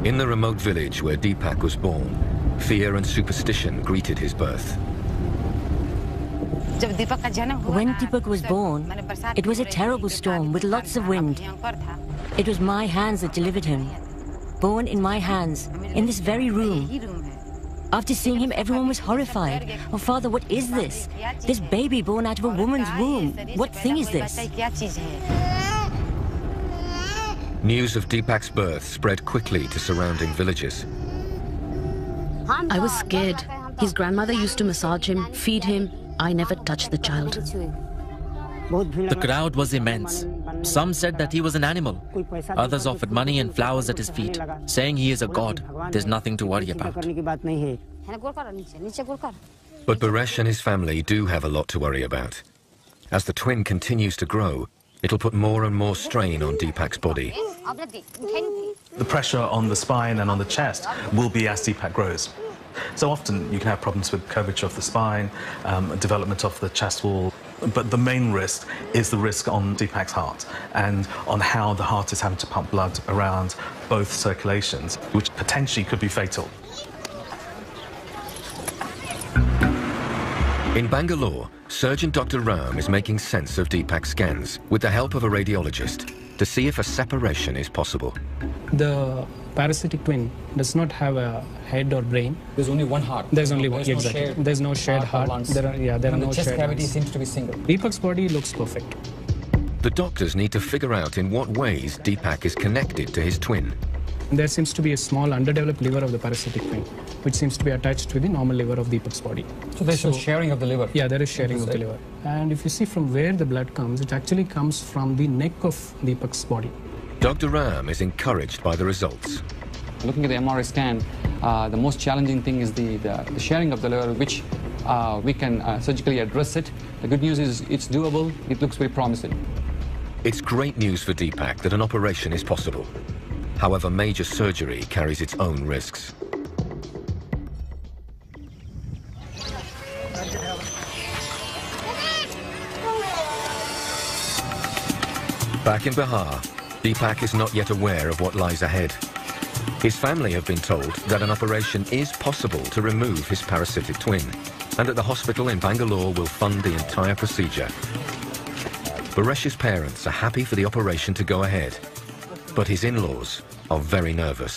In the remote village where Deepak was born, fear and superstition greeted his birth. When Deepak was born, it was a terrible storm with lots of wind. It was my hands that delivered him, born in my hands, in this very room. After seeing him, everyone was horrified. Oh, Father, what is this? This baby born out of a woman's womb. What thing is this? News of Deepak's birth spread quickly to surrounding villages. I was scared. His grandmother used to massage him, feed him. I never touched the child. The crowd was immense. Some said that he was an animal. Others offered money and flowers at his feet, saying he is a god. There's nothing to worry about. But Baresh and his family do have a lot to worry about. As the twin continues to grow, it'll put more and more strain on Deepak's body. The pressure on the spine and on the chest will be as Deepak grows. So often you can have problems with curvature of the spine, development of the chest wall, but the main risk is the risk on Deepak's heart and on how the heart is having to pump blood around both circulations, which potentially could be fatal. In Bangalore, surgeon Dr. Ram is making sense of Deepak's scans with the help of a radiologist to see if a separation is possible. The parasitic twin does not have a head or brain. There's only one heart. There's only one, exactly. There's no shared heart. There are no chest shared cavity lungs. seems to be single. Deepak's body looks perfect. The doctors need to figure out in what ways Deepak is connected to his twin. There seems to be a small underdeveloped liver of the parasitic twin, which seems to be attached to the normal liver of Deepak's body. So there's some sharing of the liver? Yeah, there is sharing of the liver. And if you see from where the blood comes, it actually comes from the neck of Deepak's body. Dr. Ram is encouraged by the results. Looking at the MRI scan, the most challenging thing is the sharing of the liver, which we can surgically address it. The good news is it's doable. It looks very promising. It's great news for Deepak that an operation is possible. However, major surgery carries its own risks. Back in Bihar, Deepak is not yet aware of what lies ahead. His family have been told that an operation is possible to remove his parasitic twin, and at the hospital in Bangalore will fund the entire procedure. Paresh's parents are happy for the operation to go ahead, but his in-laws are very nervous.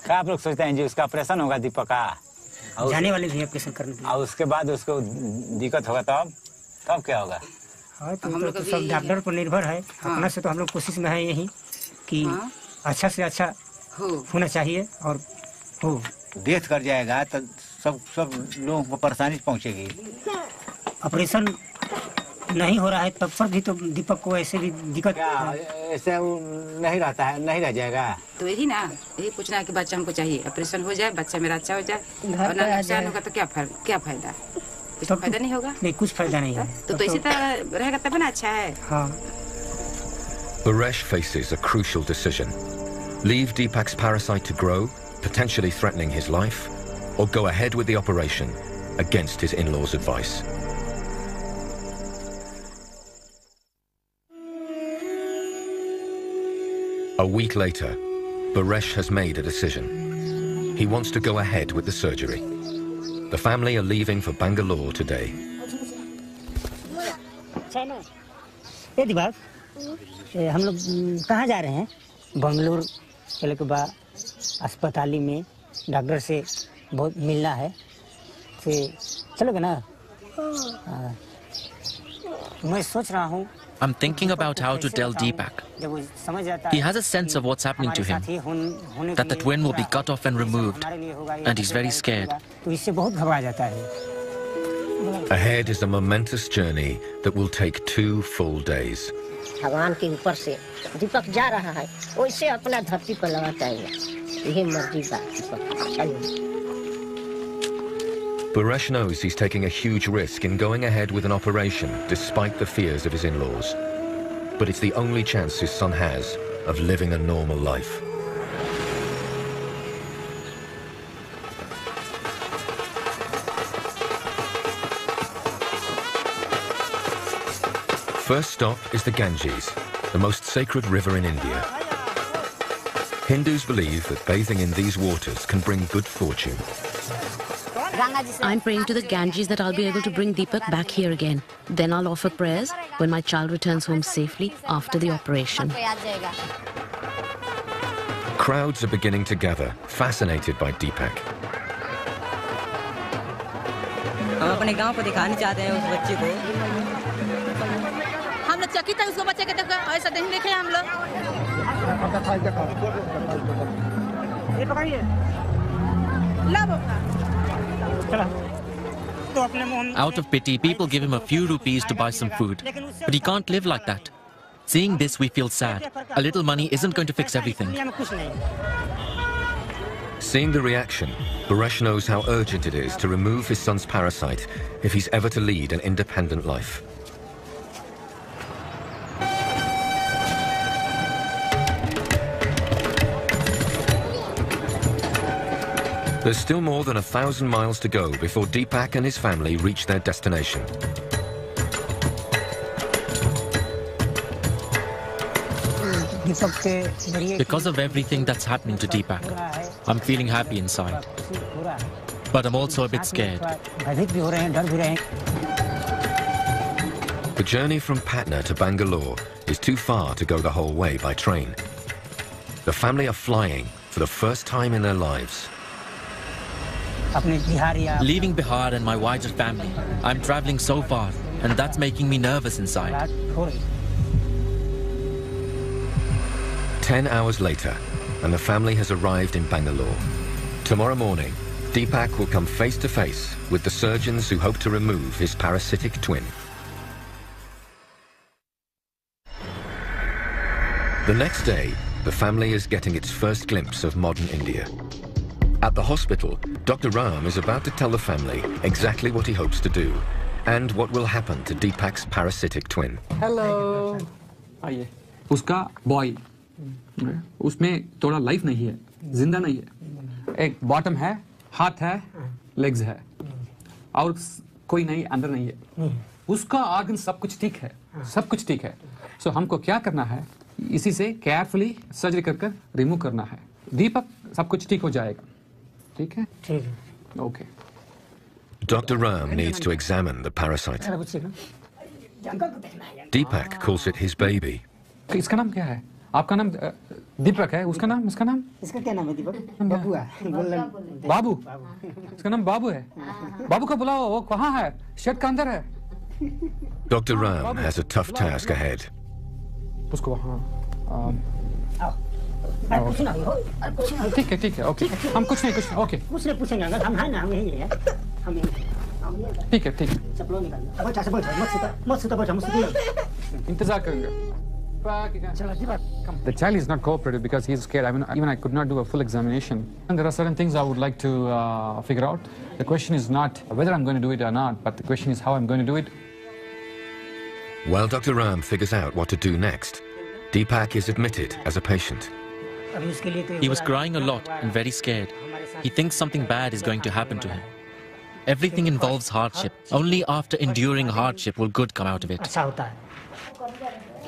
क्या आप लोग सोचते हैं जी उसका operation होगा दीपक का? जाने वाले भी ऑपरेशन करने के लिए। और उसके बाद उसको दिक्कत होगा तब क्या होगा? हाँ तो सब डॉक्टर पर निर्भर है। अपना से तो हम लोग कोशिश में है यही कि अच्छा से अच्छा होना चाहिए और हो। डेथ कर जाएगा तो सब लोगों को परेशानी पहुंचेगी। ऑपरेशन नहीं हो रहा है तब पर भी तो दीपक को ऐसे भी दिक्कत ऐसे नहीं रहता है, नहीं रह जाएगा। तो यही ना, यही पूछना है कि बच्चा हमको चाहिए, ऑपरेशन हो जाए, बच्चा मेरा अच्छा हो जाए, और ना नुकसान होगा तो क्या फायदा? कुछ फायदा नहीं होगा। नहीं, कुछ फायदा नहीं है। तो इसी तरह रहेगा तब ना अच्छा है। हाँ। Paresh faces a crucial decision: leave Deepak's parasite to grow, potentially threatening his life, or go ahead with the operation against his in-laws' advice. A week later, Paresh has made a decision. He wants to go ahead with the surgery. The family are leaving for Bangalore today. ये दिमाग, हम लोग कहाँ जा रहे हैं? बंगलोर चले के बाद अस्पताली में डॉक्टर से बहुत मिलना है। चलोगे ना? मैं सोच रहा हूँ। I'm thinking about how to tell Deepak. He has a sense of what's happening to him, that the twin will be cut off and removed, and he's very scared. Ahead is a momentous journey that will take 2 full days. भगवान के ऊपर से दीपक जा रहा है, वैसे अपना धरती पर लगाता है। यही मर्जी का दीपक। Paresh knows he's taking a huge risk in going ahead with an operation despite the fears of his in-laws. But it's the only chance his son has of living a normal life. First stop is the Ganges, the most sacred river in India. Hindus believe that bathing in these waters can bring good fortune. I'm praying to the Ganges that I'll be able to bring Deepak back here again. Then I'll offer prayers when my child returns home safely after the operation. Crowds are beginning to gather, fascinated by Deepak. हम अपने गांव को दिखाना चाहते हैं उस बच्चे को। हम लोग चकित है उसको बच्चे के देखो, ऐसा नहीं देखे हम लोग। ये पकड़िए। Out of pity, people give him a few rupees to buy some food. But he can't live like that. Seeing this, we feel sad. A little money isn't going to fix everything. Seeing the reaction, Paresh knows how urgent it is to remove his son's parasite if he's ever to lead an independent life. There's still more than 1,000 miles to go before Deepak and his family reach their destination. Because of everything that's happening to Deepak, I'm feeling happy inside. But I'm also a bit scared. The journey from Patna to Bangalore is too far to go the whole way by train. The family are flying for the first time in their lives. Leaving Bihar and my wider family, I'm traveling so far, and that's making me nervous inside. 10 hours later, and the family has arrived in Bangalore. Tomorrow morning, Deepak will come face to face with the surgeons who hope to remove his parasitic twin. The next day, the family is getting its first glimpse of modern India. At the hospital, Dr. Ram is about to tell the family exactly what he hopes to do and what will happen to Deepak's parasitic twin. Hello. आइए, उसका boy, उसमें थोड़ा life नहीं है, जिंदा नहीं है। एक बॉटम है, हाथ है, लेग्स है, और कोई नहीं अंदर नहीं है। उसका ऑर्गन सब कुछ ठीक है, सब कुछ ठीक है. So हमको क्या करना है, इसी से केयरफुली सर्जरी कर कर रिमूव करना है. दीपक सब कुछ ठीक हो जाएगा. ठीक है? ठीक है. Okay. Dr. Ram needs to examine the parasite. Deepak calls it his baby. इसका नाम क्या है? आपका नाम दीपक है, उसका नाम, इसका नाम? इसका क्या नाम है दीपक? बाबू है. बाबू. इसका नाम बाबू है. बाबू को बुलाओ, वो कहाँ है? शेड के अंदर है. Dr. Ram has a tough task ahead. उसको वहाँ. ठीक है, ठीक है, ओके. हम कुछ नहीं, ओके. कुछ नहीं पूछेंगे, अगर हम हैं ना, हम यही है. हम यही. ठीक है, ठीक है. चप्पलों निकालना. अच्छा, मत सुता, इंतजार करेंगे. The child is not cooperative because he is scared. I mean, even I could not do a full examination. And there are certain things I would like to figure out. The question is not whether I'm going to do it or not, but the question is how I'm going to do it. While Dr. Ram figures out what to do next, Deepak is admitted as a patient. He was crying a lot and very scared. He thinks something bad is going to happen to him. Everything involves hardship. Only after enduring hardship will good come out of it.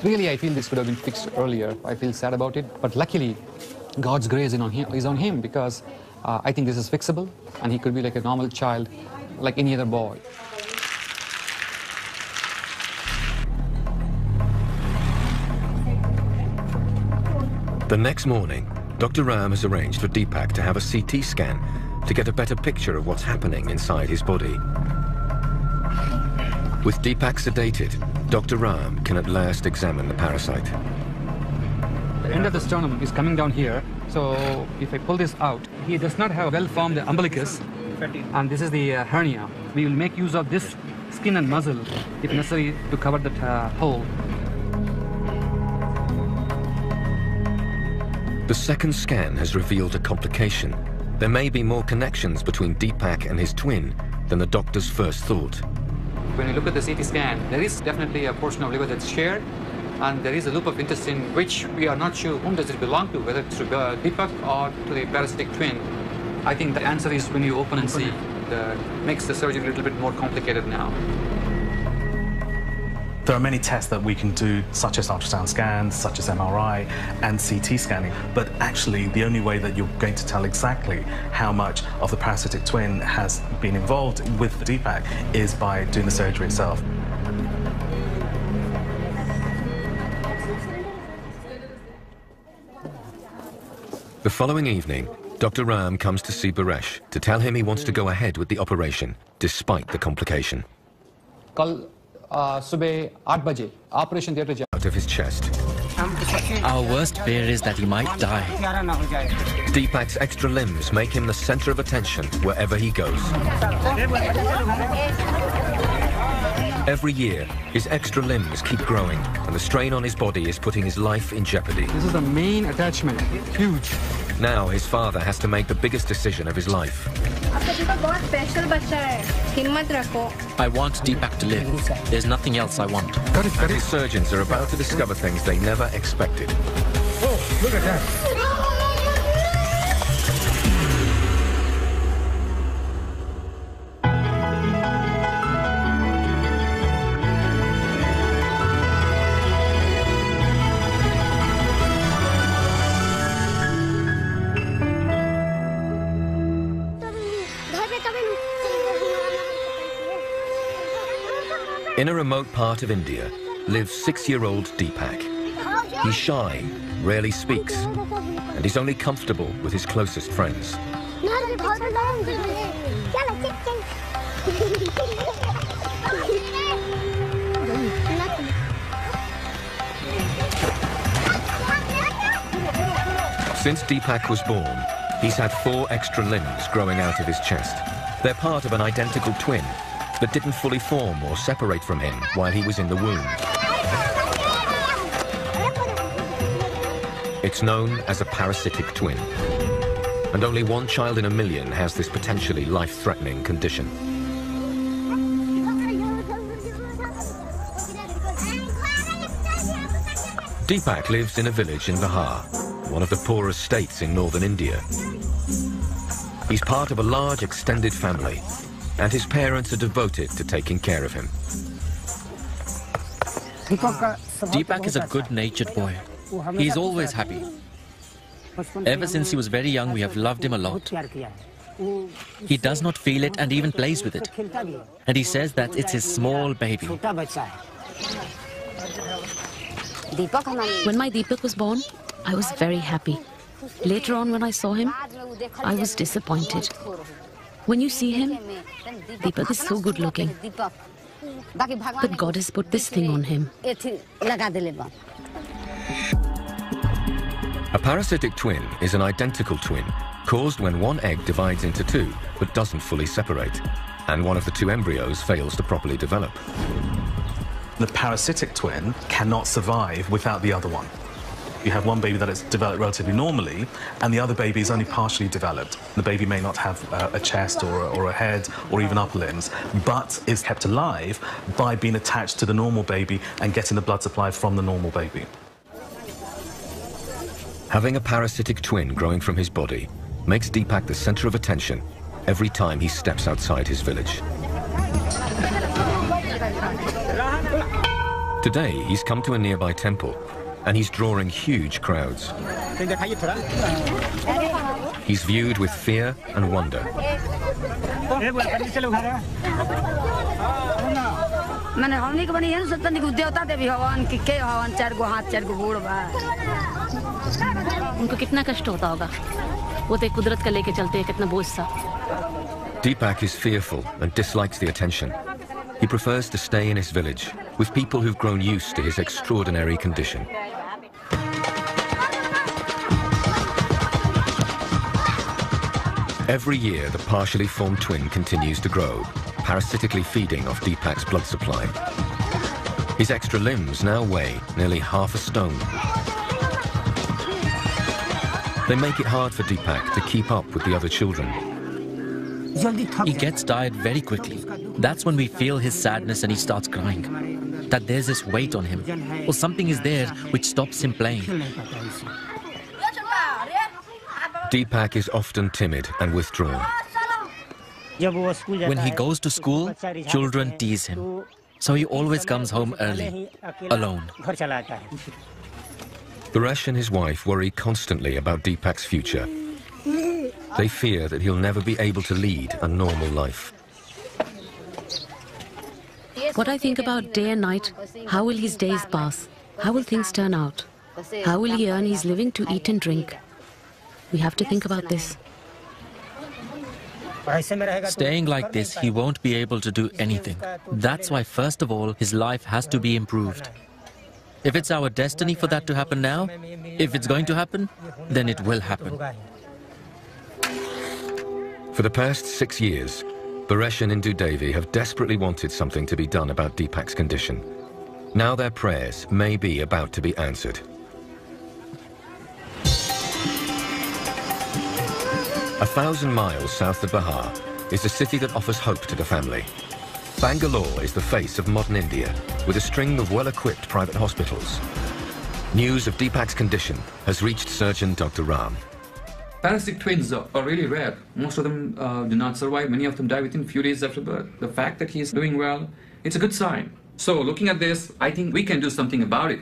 Really, I feel this could have been fixed earlier. I feel sad about it, but luckily, God's grace is on him because I think this is fixable, and he could be like a normal child, like any other boy. The next morning, Dr. Ram has arranged for Deepak to have a CT scan to get a better picture of what's happening inside his body. With Deepak sedated, Dr. Ram can at last examine the parasite. The end of the sternum is coming down here, so if I pull this out, he does not have a well-formed umbilicus, and this is the hernia. We will make use of this skin and muscle, if necessary, to cover that hole. The second scan has revealed a complication. There may be more connections between Deepak and his twin than the doctors first thought. When you look at the CT scan, there is definitely a portion of liver that's shared, and there is a loop of intestine which we are not sure whom does it belong to, whether it's to Deepak or to the parasitic twin. I think the answer is when you open and see. That makes the surgery a little bit more complicated now. There are many tests that we can do, such as ultrasound scans, such as MRI and CT scanning, but actually the only way that you're going to tell exactly how much of the parasitic twin has been involved with Deepak is by doing the surgery itself. The following evening, Dr. Ram comes to see Baresh to tell him he wants to go ahead with the operation, despite the complication. Subah 8 baje, operation theatre out of his chest. Our worst fear is that he might die. Deepak's extra limbs make him the center of attention wherever he goes. Every year, his extra limbs keep growing, and the strain on his body is putting his life in jeopardy. This is the main attachment, huge. Now his father has to make the biggest decision of his life. I want Deepak to live. There's nothing else I want. And his surgeons are about to discover things they never expected. Oh, look at that. In a remote part of India lives 6-year-old Deepak. He's shy, rarely speaks, and he's only comfortable with his closest friends. Since Deepak was born, he's had 4 extra limbs growing out of his chest. They're part of an identical twin that didn't fully form or separate from him while he was in the womb. It's known as a parasitic twin, and only 1 child in a million has this potentially life-threatening condition. Deepak lives in a village in Bihar, one of the poorest states in northern India. He's part of a large extended family, and his parents are devoted to taking care of him. Deepak is a good-natured boy. He's always happy. Ever since he was very young, we have loved him a lot. He does not feel it and even plays with it. And he says that it's his small baby. When my Deepak was born, I was very happy. Later on, when I saw him, I was disappointed. When you see him, Deepak is so good looking. But God has put this thing on him. A parasitic twin is an identical twin caused when one egg divides into two but doesn't fully separate, and one of the two embryos fails to properly develop. The parasitic twin cannot survive without the other one. You have one baby that is developed relatively normally, and the other baby is only partially developed. The baby may not have a chest or a head or even upper limbs, but is kept alive by being attached to the normal baby and getting the blood supply from the normal baby. Having a parasitic twin growing from his body makes Deepak the center of attention every time he steps outside his village. Today, he's come to a nearby temple, and he's drawing huge crowds. He's viewed with fear and wonder. उनको कितना कष्ट होता होगा वो तो कुदरत का लेके चलते हैं कितना बोझ सा Deepak is fearful and dislikes the attention. He prefers to stay in his village with people who've grown used to his extraordinary condition. Every year, the partially formed twin continues to grow, parasitically feeding off Deepak's blood supply. His extra limbs now weigh nearly half a stone. They make it hard for Deepak to keep up with the other children. He gets tired very quickly. That's when we feel his sadness and he starts crying. That there's this weight on him, or something is there which stops him playing. Deepak is often timid and withdrawn. When he goes to school, children tease him. So he always comes home early, alone. Paresh and his wife worry constantly about Deepak's future. They fear that he'll never be able to lead a normal life. What I think about day and night, how will his days pass? How will things turn out? How will he earn his living to eat and drink? We have to think about this. Staying like this, he won't be able to do anything. That's why, first of all, his life has to be improved. If it's our destiny for that to happen now, if it's going to happen, then it will happen. For the past 6 years, Paresh and Indu Devi have desperately wanted something to be done about Deepak's condition. Now their prayers may be about to be answered. 1,000 miles south of Bihar is a city that offers hope to the family. Bangalore is the face of modern India, with a string of well-equipped private hospitals. News of Deepak's condition has reached surgeon Dr. Ram. Parasitic twins are really rare. Most of them do not survive. Many of them die within a few days after birth. The fact that he is doing well, it's a good sign. So looking at this, I think we can do something about it.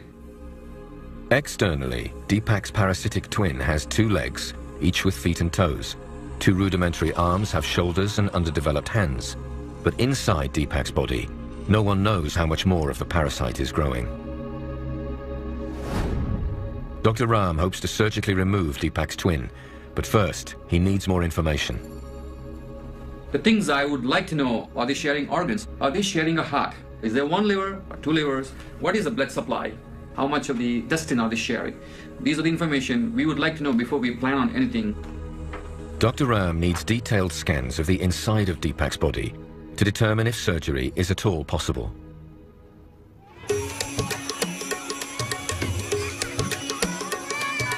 Externally, Deepak's parasitic twin has 2 legs, each with feet and toes. 2 rudimentary arms have shoulders and underdeveloped hands. But inside Deepak's body, no one knows how much more of the parasite is growing. Dr. Ram hopes to surgically remove Deepak's twin, but first, he needs more information. The things I would like to know, are they sharing organs? Are they sharing a heart? Is there 1 liver or 2 livers? What is the blood supply? How much of the intestine are they sharing? These are the information we would like to know before we plan on anything. Dr. Ram needs detailed scans of the inside of Deepak's body to determine if surgery is at all possible.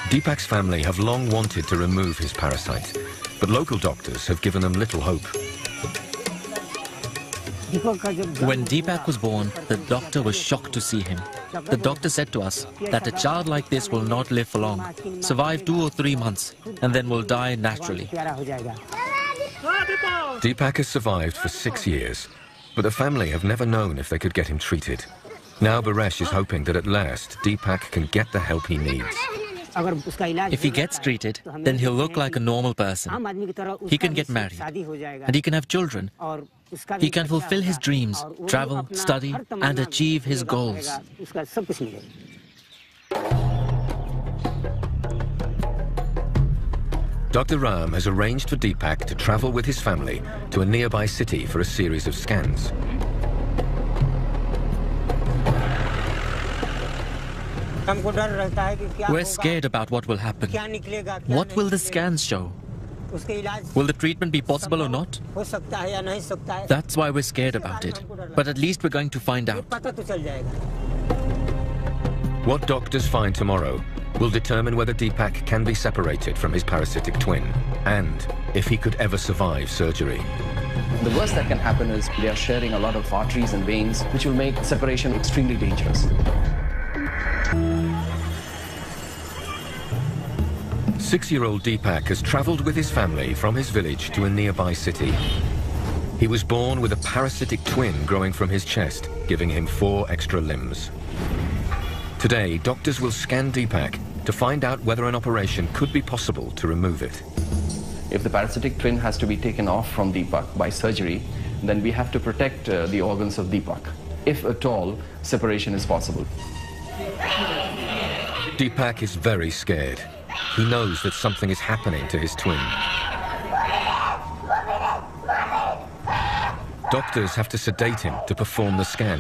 Deepak's family have long wanted to remove his parasite, but local doctors have given them little hope. When Deepak was born, the doctor was shocked to see him. The doctor said to us that a child like this will not live for long, survive 2 or 3 months, and then will die naturally. Deepak has survived for 6 years, but the family have never known if they could get him treated. Now Baresh is hoping that at last Deepak can get the help he needs. If he gets treated, then he'll look like a normal person. He can get married, and he can have children. He can fulfill his dreams, travel, study, and achieve his goals. Dr. Ram has arranged for Deepak to travel with his family to a nearby city for a series of scans. We're scared about what will happen. What will the scans show? Will the treatment be possible or not? That's why we're scared about it. But at least we're going to find out. What doctors find tomorrow will determine whether Deepak can be separated from his parasitic twin, and if he could ever survive surgery. The worst that can happen is they are sharing a lot of arteries and veins, which will make separation extremely dangerous. 6-year-old Deepak has travelled with his family from his village to a nearby city. He was born with a parasitic twin growing from his chest, giving him 4 extra limbs. Today, doctors will scan Deepak to find out whether an operation could be possible to remove it. If the parasitic twin has to be taken off from Deepak by surgery, then we have to protect the organs of Deepak. If at all, separation is possible. Deepak is very scared. He knows that something is happening to his twin. Doctors have to sedate him to perform the scan.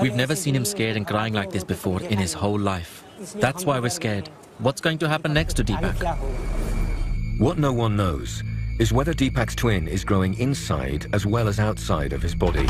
We've never seen him scared and crying like this before in his whole life. That's why we're scared. What's going to happen next to Deepak? What no one knows is whether Deepak's twin is growing inside as well as outside of his body.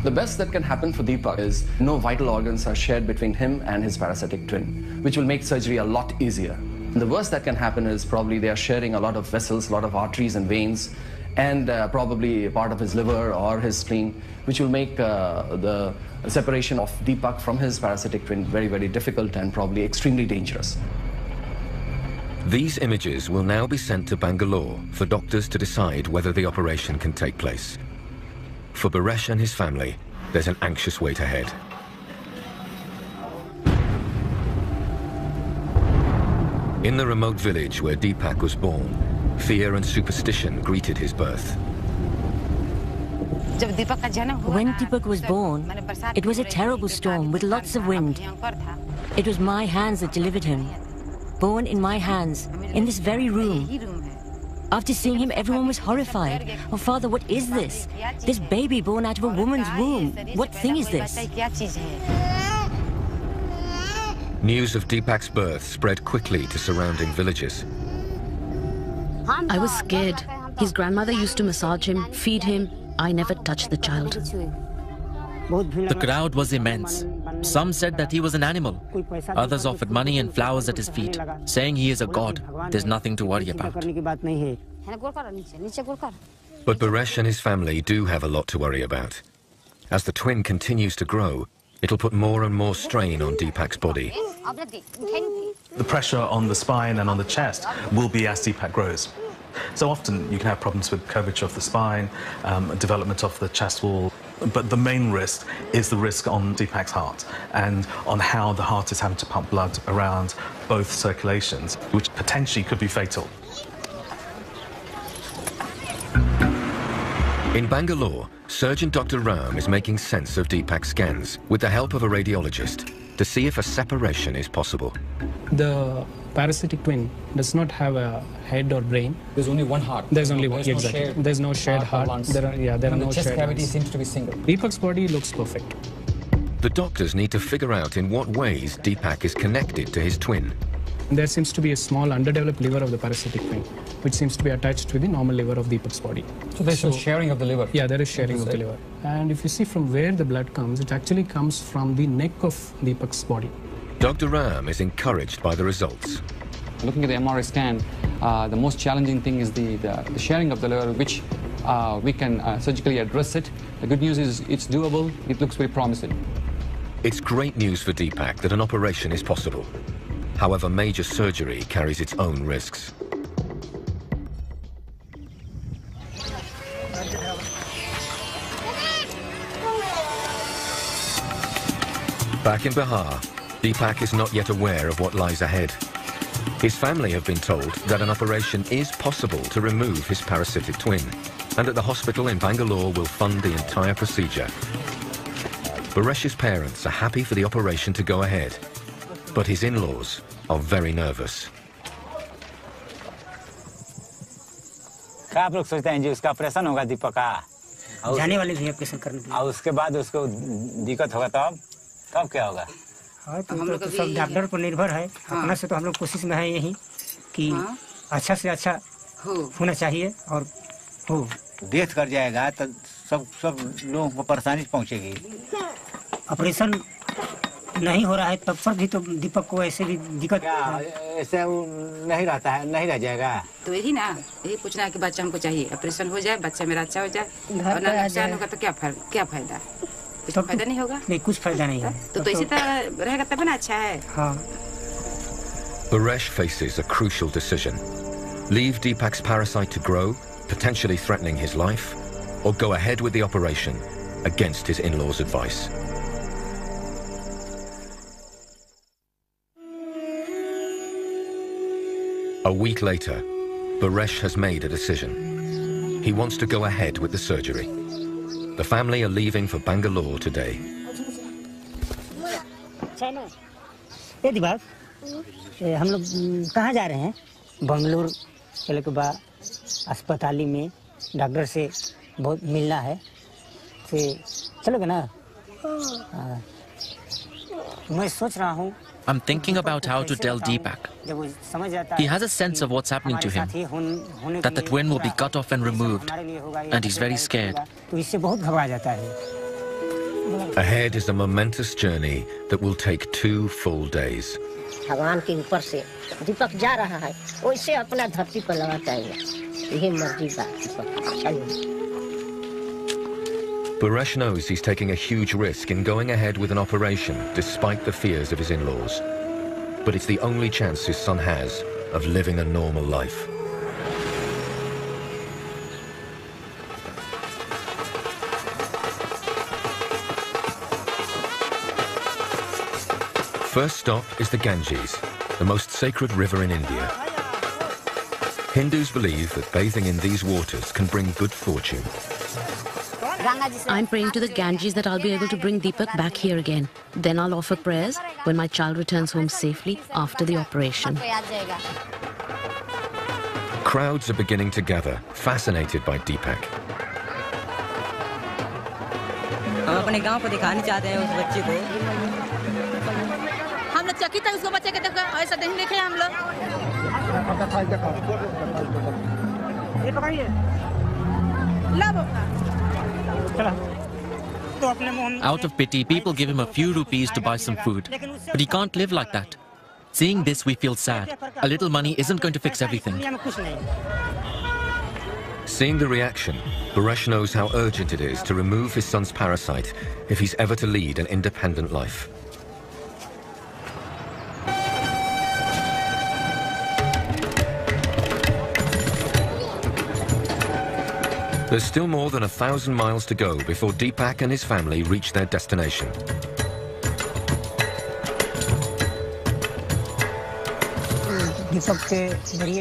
The best that can happen for Deepak is no vital organs are shared between him and his parasitic twin, which will make surgery a lot easier. The worst that can happen is probably they are sharing a lot of vessels, a lot of arteries and veins, and probably part of his liver or his spleen, which will make the separation of Deepak from his parasitic twin very, very difficult and probably extremely dangerous. These images will now be sent to Bangalore for doctors to decide whether the operation can take place. For Baresh and his family, there's an anxious wait ahead. In the remote village where Deepak was born, fear and superstition greeted his birth. When Deepak was born, it was a terrible storm with lots of wind. It was my hands that delivered him. Born in my hands, in this very room. After seeing him, everyone was horrified. Oh, Father, what is this? This baby born out of a woman's womb. What thing is this? News of Deepak's birth spread quickly to surrounding villages. I was scared. His grandmother used to massage him, feed him. I never touched the child. The crowd was immense. Some said that he was an animal. Others offered money and flowers at his feet, saying he is a god. There's nothing to worry about. But Baresh and his family do have a lot to worry about. As the twin continues to grow, it'll put more and more strain on Deepak's body. The pressure on the spine and on the chest will be as Deepak grows. So often you can have problems with curvature of the spine, development of the chest wall, but the main risk is the risk on Deepak's heart and on how the heart is having to pump blood around both circulations, which potentially could be fatal. In Bangalore, surgeon Dr. Ram is making sense of Deepak's scans with the help of a radiologist to see if a separation is possible. The parasitic twin does not have a head or brain. There's only one heart. There's only one, There's exactly. No shared There's no shared heart. There are no chest shared cavity lungs. seems to be single. Deepak's body looks perfect. The doctors need to figure out in what ways Deepak is connected to his twin. There seems to be a small underdeveloped liver of the parasitic twin, which seems to be attached to the normal liver of Deepak's body. So there's some sharing of the liver? Yeah, there is sharing of the liver. And if you see from where the blood comes, it actually comes from the neck of Deepak's body. Dr. Ram is encouraged by the results. Looking at the MRI scan, the most challenging thing is the sharing of the liver, which we can surgically address it. The good news is it's doable. It looks very promising. It's great news for Deepak that an operation is possible. However, major surgery carries its own risks. Back in Bihar, Deepak is not yet aware of what lies ahead. His family have been told that an operation is possible to remove his parasitic twin, and at the hospital in Bangalore will fund the entire procedure. Baresh's parents are happy for the operation to go ahead, but his in-laws are very nervous. क्या आप लोग सोचते हैं जी उसका operation होगा दीपक का? जाने वाले भी ऑपरेशन करने के लिए। और उसके बाद उसको दिक्कत होगा तब क्या होगा? हाँ तो सब डॉक्टर पर निर्भर है। अपना से तो हम लोग कोशिश में है यही कि अच्छा से अच्छा होना चाहिए और हो। डेथ कर जाएगा तो सब लोगों को परेशानी पहुंचेगी। ऑपरेशन नहीं हो रहा है तब पर भी तो दीपक को ऐसे भी दिक्कत ऐसे नहीं रहता है, नहीं रह जाएगा। तो यही ना, यही पूछना है कि बच्चा हमको चाहिए, ऑपरेशन हो जाए, बच्चा मेरा अच्छा हो जाए और ना नुकसान होगा तो क्या फायदा? कुछ फायदा नहीं होगा। नहीं, कुछ फायदा नहीं है। तो इसी तरह रहेगा तब ना अच्छा है। हाँ। Baresh faces a crucial decision: leave Deepak's parasite to grow, potentially threatening his life, or go ahead with the operation against his in-laws' advice. A week later, Baresh has made a decision. He wants to go ahead with the surgery. The family are leaving for Bangalore today. ये दिबाग, हम लोग कहाँ जा रहे हैं? बंगलोर चले के बाद अस्पताली में डॉक्टर से बहुत मिलना है। चलोगे ना? मैं सोच रहा हूँ। I'm thinking about how to tell Deepak. He has a sense of what's happening to him, that the twin will be cut off and removed, and he's very scared. Ahead is a momentous journey that will take 2 full days. भगवान के ऊपर से दीपक जा रहा है, वैसे अपना धरती पर लगाता है। यही मर्जी का दीपक। Baresh knows he's taking a huge risk in going ahead with an operation despite the fears of his in-laws. But it's the only chance his son has of living a normal life. First stop is the Ganges, the most sacred river in India. Hindus believe that bathing in these waters can bring good fortune. I'm praying to the Ganges that I'll be able to bring Deepak back here again. Then I'll offer prayers when my child returns home safely after the operation. Crowds are beginning to gather, fascinated by Deepak. हम अपने गांव को दिखाना चाहते हैं उस बच्चे को। हम लोग चकित है उसको बच्चे के देखो, ऐसा नहीं देखे हम लोग। ये पकड़िए। Out of pity, people give him a few rupees to buy some food. But he can't live like that. Seeing this, we feel sad. A little money isn't going to fix everything. Seeing the reaction, Baresh knows how urgent it is to remove his son's parasite if he's ever to lead an independent life. There's still more than 1,000 miles to go before Deepak and his family reach their destination.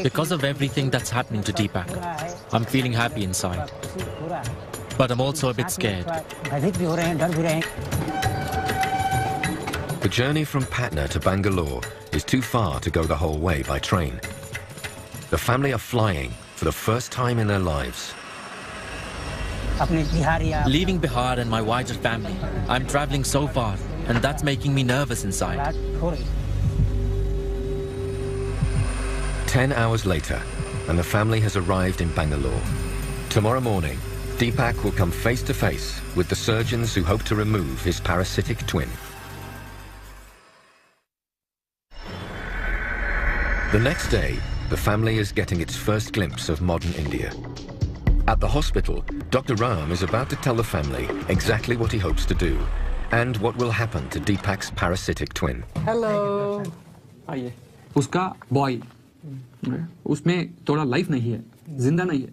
Because of everything that's happening to Deepak, I'm feeling happy inside. But I'm also a bit scared. The journey from Patna to Bangalore is too far to go the whole way by train. The family are flying for the first time in their lives. Leaving Bihar and my wider family, I'm traveling so far, and that's making me nervous inside. 10 hours later, and the family has arrived in Bangalore. Tomorrow morning, Deepak will come face to face with the surgeons who hope to remove his parasitic twin. The next day, the family is getting its first glimpse of modern India. At the hospital, Dr. Ram is about to tell the family exactly what he hopes to do and what will happen to Deepak's parasitic twin. Hello. आइए, उसका boy, उसमें थोड़ा life नहीं है, जिंदा नहीं है।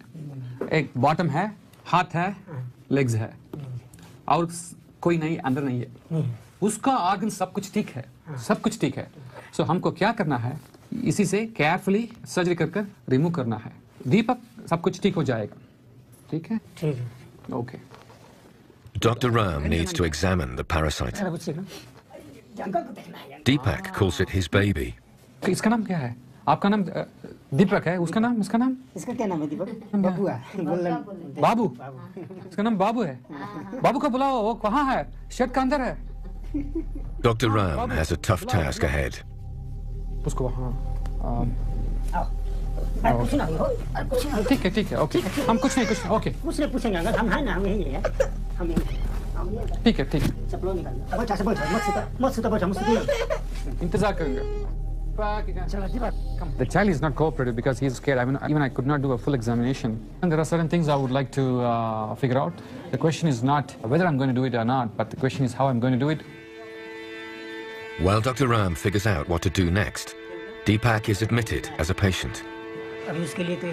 एक बॉटम है, हाथ है, लेग्स है, और कोई नहीं अंदर नहीं है। उसका ऑर्गन सब कुछ ठीक है, सब कुछ ठीक है. So हमको क्या करना है, इसी से केयरफुली सर्जरी कर कर रिमूव करना है. दीपक सब कुछ ठीक हो जाएगा. ठीक है? ठीक है. Okay. Dr. Ram needs to examine the parasite. Deepak calls it his baby. इसका नाम क्या है? आपका नाम दीपक है, उसका नाम, इसका नाम? इसका क्या नाम है दीपक? बाबू है. बाबू. इसका नाम बाबू है. बाबू को बुलाओ, वो कहाँ है? शेड के अंदर है. Dr. Ram has a tough task ahead. उसको वहाँ. ठीक है, ठीक है, ओके. हम कुछ नहीं, ओके. कुछ नहीं पूछेंगे, अगर हम हैं ना, हम यही है. हम यही. ठीक है, ठीक है. चप्पलों निकालना. अब अच्छा मत सुता बैठो, इंतजार करेंगे. The child is not cooperative because he is scared. I mean, even I could not do a full examination. And there are certain things I would like to figure out. The question is not whether I'm going to do it or not, but the question is how I'm going to do it. While Dr. Ram figures out what to do next, Deepak is admitted as a patient.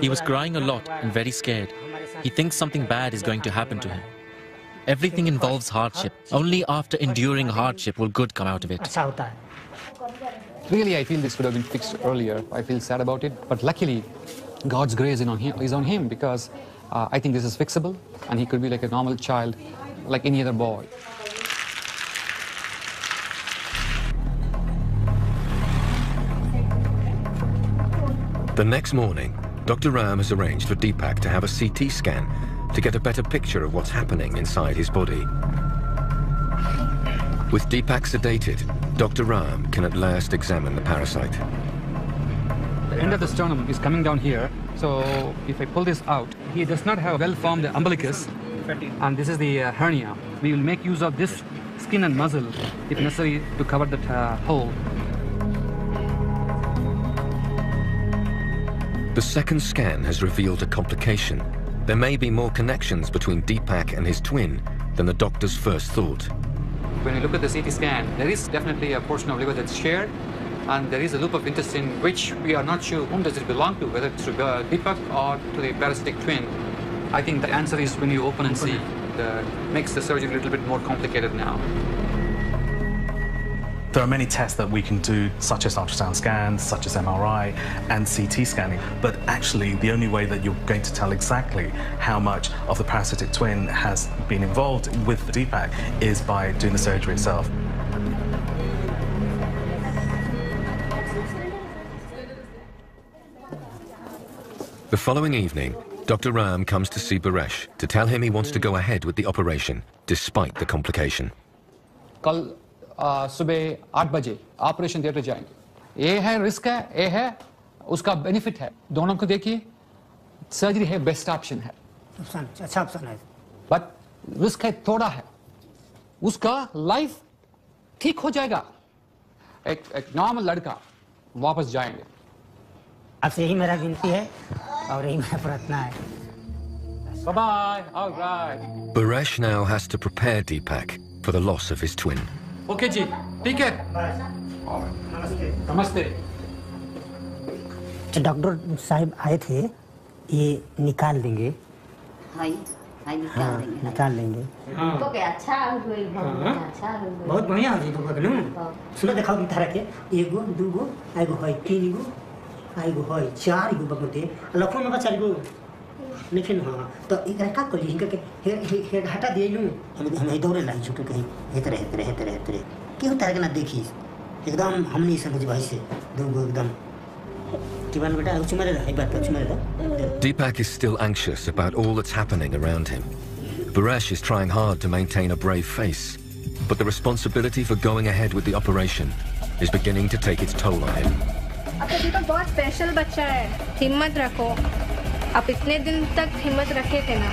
He was crying a lot and very scared. He thinks something bad is going to happen to him. Everything involves hardship. Only after enduring hardship will good come out of it. Really, I feel this could have been fixed earlier. I feel sad about it, but luckily, God's grace is on him because I think this is fixable, and he could be like a normal child, like any other boy. The next morning, Dr. Ram has arranged for Deepak to have a CT scan to get a better picture of what's happening inside his body. With Deepak sedated, Dr. Ram can at last examine the parasite. The end of the sternum is coming down here, so if I pull this out, he does not have a well-formed umbilicus, and this is the hernia. We will make use of this skin and muscle, if necessary, to cover that hole. The second scan has revealed a complication. There may be more connections between Deepak and his twin than the doctors first thought. When you look at the CT scan, there is definitely a portion of liver that's shared, and there is a loop of intestine which we are not sure whom does it belong to, whether it's to Deepak or to the parasitic twin. I think the answer is when you open and see. That makes the surgery a little bit more complicated now. There are many tests that we can do, such as ultrasound scans, such as MRI and CT scanning, but actually the only way that you're going to tell exactly how much of the parasitic twin has been involved with Deepak is by doing the surgery itself. The following evening, Dr. Ram comes to see Baresh to tell him he wants to go ahead with the operation, despite the complication. सुबह 8 बजे operation theatre जाएंगे. ये है risk है, ये है उसका benefit है. दोनों को देखिए, सर्जरी है बेस्ट ऑप्शन है. अच्छा ऑप्शन है. बट रिस्क है थोड़ा है. उसका लाइफ ठीक हो जाएगा. एक नॉर्मल लड़का वापस जाएंगे. आपसे यही मेरा विनती है और यही मेरा प्रार्थना है. Bye-bye. All right. Baresh now has to prepare Deepak for the loss of his twin. Okay जी, ठीक है. नमस्ते. तो डॉक्टर साहब आए थे, ये निकाल देंगे. निकाल देंगे. अच्छा बहुत बढ़िया हो जी. सुनो दिखाओ कि तरह के एगो दूगो आगो है तीन गो आगो है चार गो बगते लखों में बचा गो लेकिन हाँ तो इधर का कोली इनका के हेड हटा दिए यूं हम दौड़े लाई छुटो कहीं हेतरे क्यों तरह के ना देखी एकदम हम नहीं समझ भाई से दूगो एकदम टीवन बेटा उच मारे है बात उच मारे. Deepak is still anxious about all that's happening around him. Baresh is trying hard to maintain a brave face, but the responsibility for going ahead with the operation is beginning to take its toll on him. आपका तो बहुत special बच्चा है. हिम्मत रखो. आप इतने दिन तक हिम्मत रखे थे ना.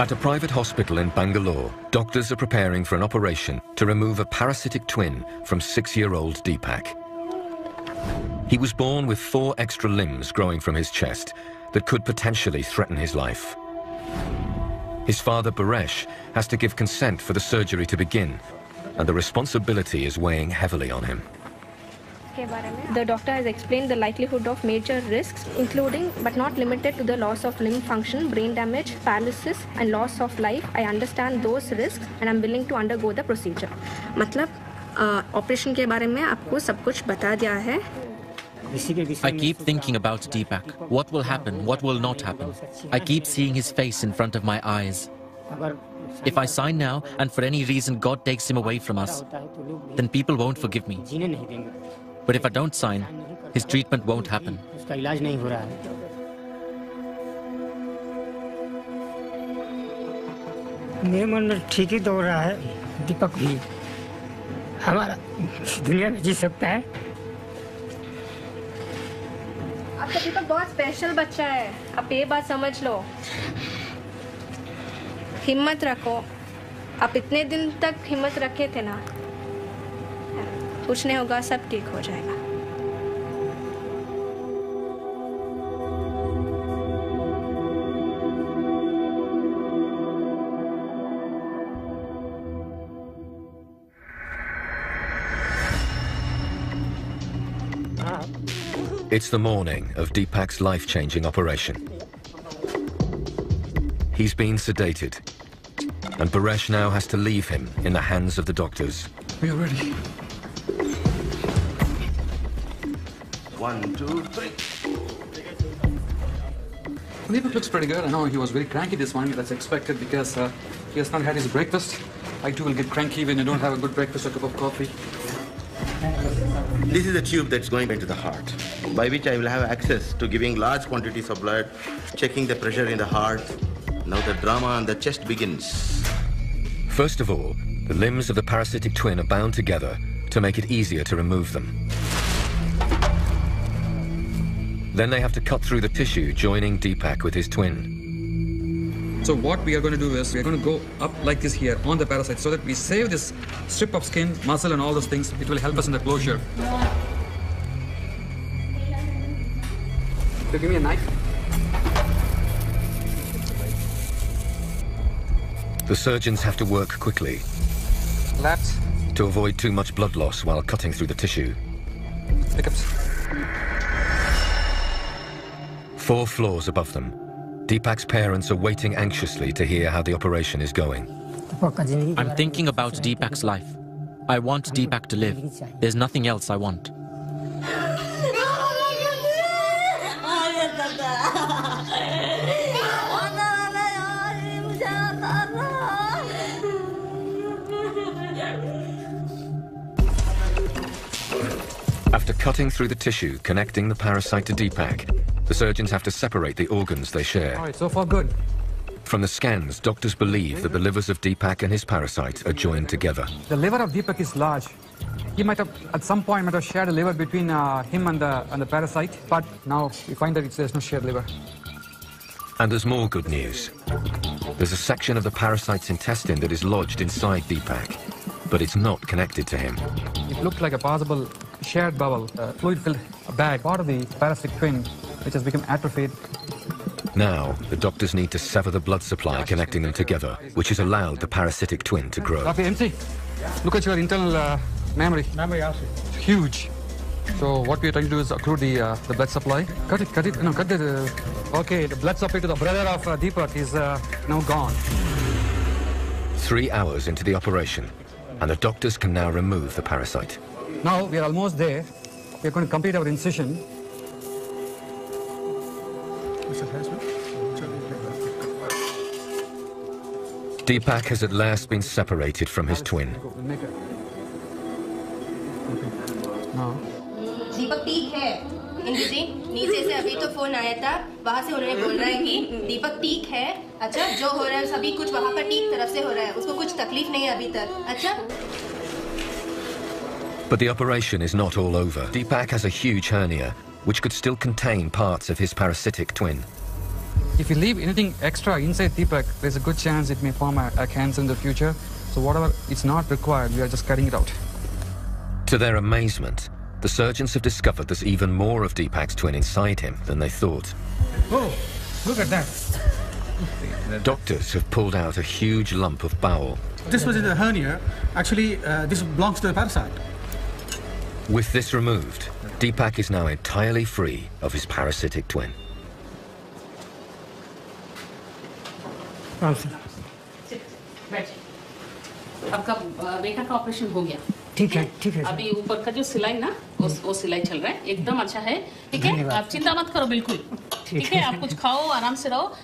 At a private hospital in Bangalore, doctors are preparing for an operation to remove a parasitic twin from 6-year-old Deepak. He was born with 4 extra limbs growing from his chest that could potentially threaten his life. His father, Baresh, has to give consent for the surgery to begin, and the responsibility is weighing heavily on him. The doctor has explained the likelihood of major risks, including but not limited to the loss of limb function, brain damage, paralysis, and loss of life. I understand those risks and I'm willing to undergo the procedure. मतलब operation के बारे में आपको सब कुछ बता दिया है. I keep thinking about Deepak. What will happen? What will not happen? I keep seeing his face in front of my eyes. If I sign now, and for any reason God takes him away from us, then people won't forgive me. But if I don't sign, his treatment won't happen. मेरे मन में ठीक ही दौड़ रहा है. दीपक भी हमारा दुनिया में जी सकता है. आपका दीपक बहुत स्पेशल बच्चा है. आप ये बात समझ लो. हिम्मत रखो. आप इतने दिन तक हिम्मत रखे थे ना. कुछ नहीं होगा, सब ठीक हो जाएगा. It's the morning of Deepak's life-changing operation. He's been sedated, and Paresh now has to leave him in the hands of the doctors. We are ready. 1, 2, 3. Deepak looks pretty good. I know he was very cranky this morning. That's expected because he has not had his breakfast. I too will get cranky when I don't have a good breakfast or a cup of coffee. This is the tube that's going into the heart, by which I will have access to giving large quantities of blood, checking the pressure in the heart. Now the drama on the chest begins. First of all, the limbs of the parasitic twin are bound together to make it easier to remove them. Then they have to cut through the tissue, joining Deepak with his twin. So what we are going to do is we are going to go up like this here on the parasite so that we save this strip of skin, muscle and all those things. It will help us in the closure. So give me a knife. The surgeons have to work quickly Laps. to avoid too much blood loss while cutting through the tissue. Hiccups. 4 floors above them, Deepak's parents are waiting anxiously to hear how the operation is going. I'm thinking about Deepak's life. I want Deepak to live. There's nothing else I want. After cutting through the tissue connecting the parasite to Deepak, the surgeons have to separate the organs they share. All right, so far good. From the scans, doctors believe that the livers of Deepak and his parasite are joined together. The liver of Deepak is large. He might have, at some point, might have shared a liver between him and the parasite, but now we find that there's no shared liver. And there's more good news. There's a section of the parasite's intestine that is lodged inside Deepak, but it's not connected to him. It looked like a possible shared bowel, fluid-filled bag, part of the parasitic twin, which has become atrophied. Now, the doctors need to sever the blood supply connecting them together, which has allowed the parasitic twin to grow. Rafi, MC, look at your internal memory. It's huge. So what we are trying to do is occlude the blood supply. Cut it, no, cut the... Okay, the blood supply to the brother of Deepak is now gone. 3 hours into the operation, and the doctors can now remove the parasite. Now we are almost there. We are going to complete our incision. Deepak has at last been separated from his twin. दीपक ठीक है. इंदु जी, नीचे से अभी तो phone आया था. वहाँ से उन्होंने बोल रहा है कि दीपक ठीक है. अच्छा, जो हो रहा है सभी कुछ वहाँ पर ठीक तरफ से हो रहा है. उसको कुछ तकलीफ नहीं है अभी तक. अच्छा. But the operation is not all over. Deepak has a huge hernia, which could still contain parts of his parasitic twin. If you leave anything extra inside Deepak, there's a good chance it may form a cancer in the future. So whatever it's not required, we are just cutting it out. To their amazement, the surgeons have discovered there's even more of Deepak's twin inside him than they thought. Oh, look at that. Doctors have pulled out a huge lump of bowel. This was in the hernia. Actually, this belongs to the parasite. With this removed, Deepak is now entirely free of his parasitic twin. आपका बेटा का operation हो गया। ठीक है, ठीक है। अभी ऊपर का जो सिलाई ना, वो सिलाई चल रहा है, एकदम अच्छा है। ठीक है, आप चिंता मत करो बिल्कुल। ठीक है, आप कुछ खाओ, आराम से रहो।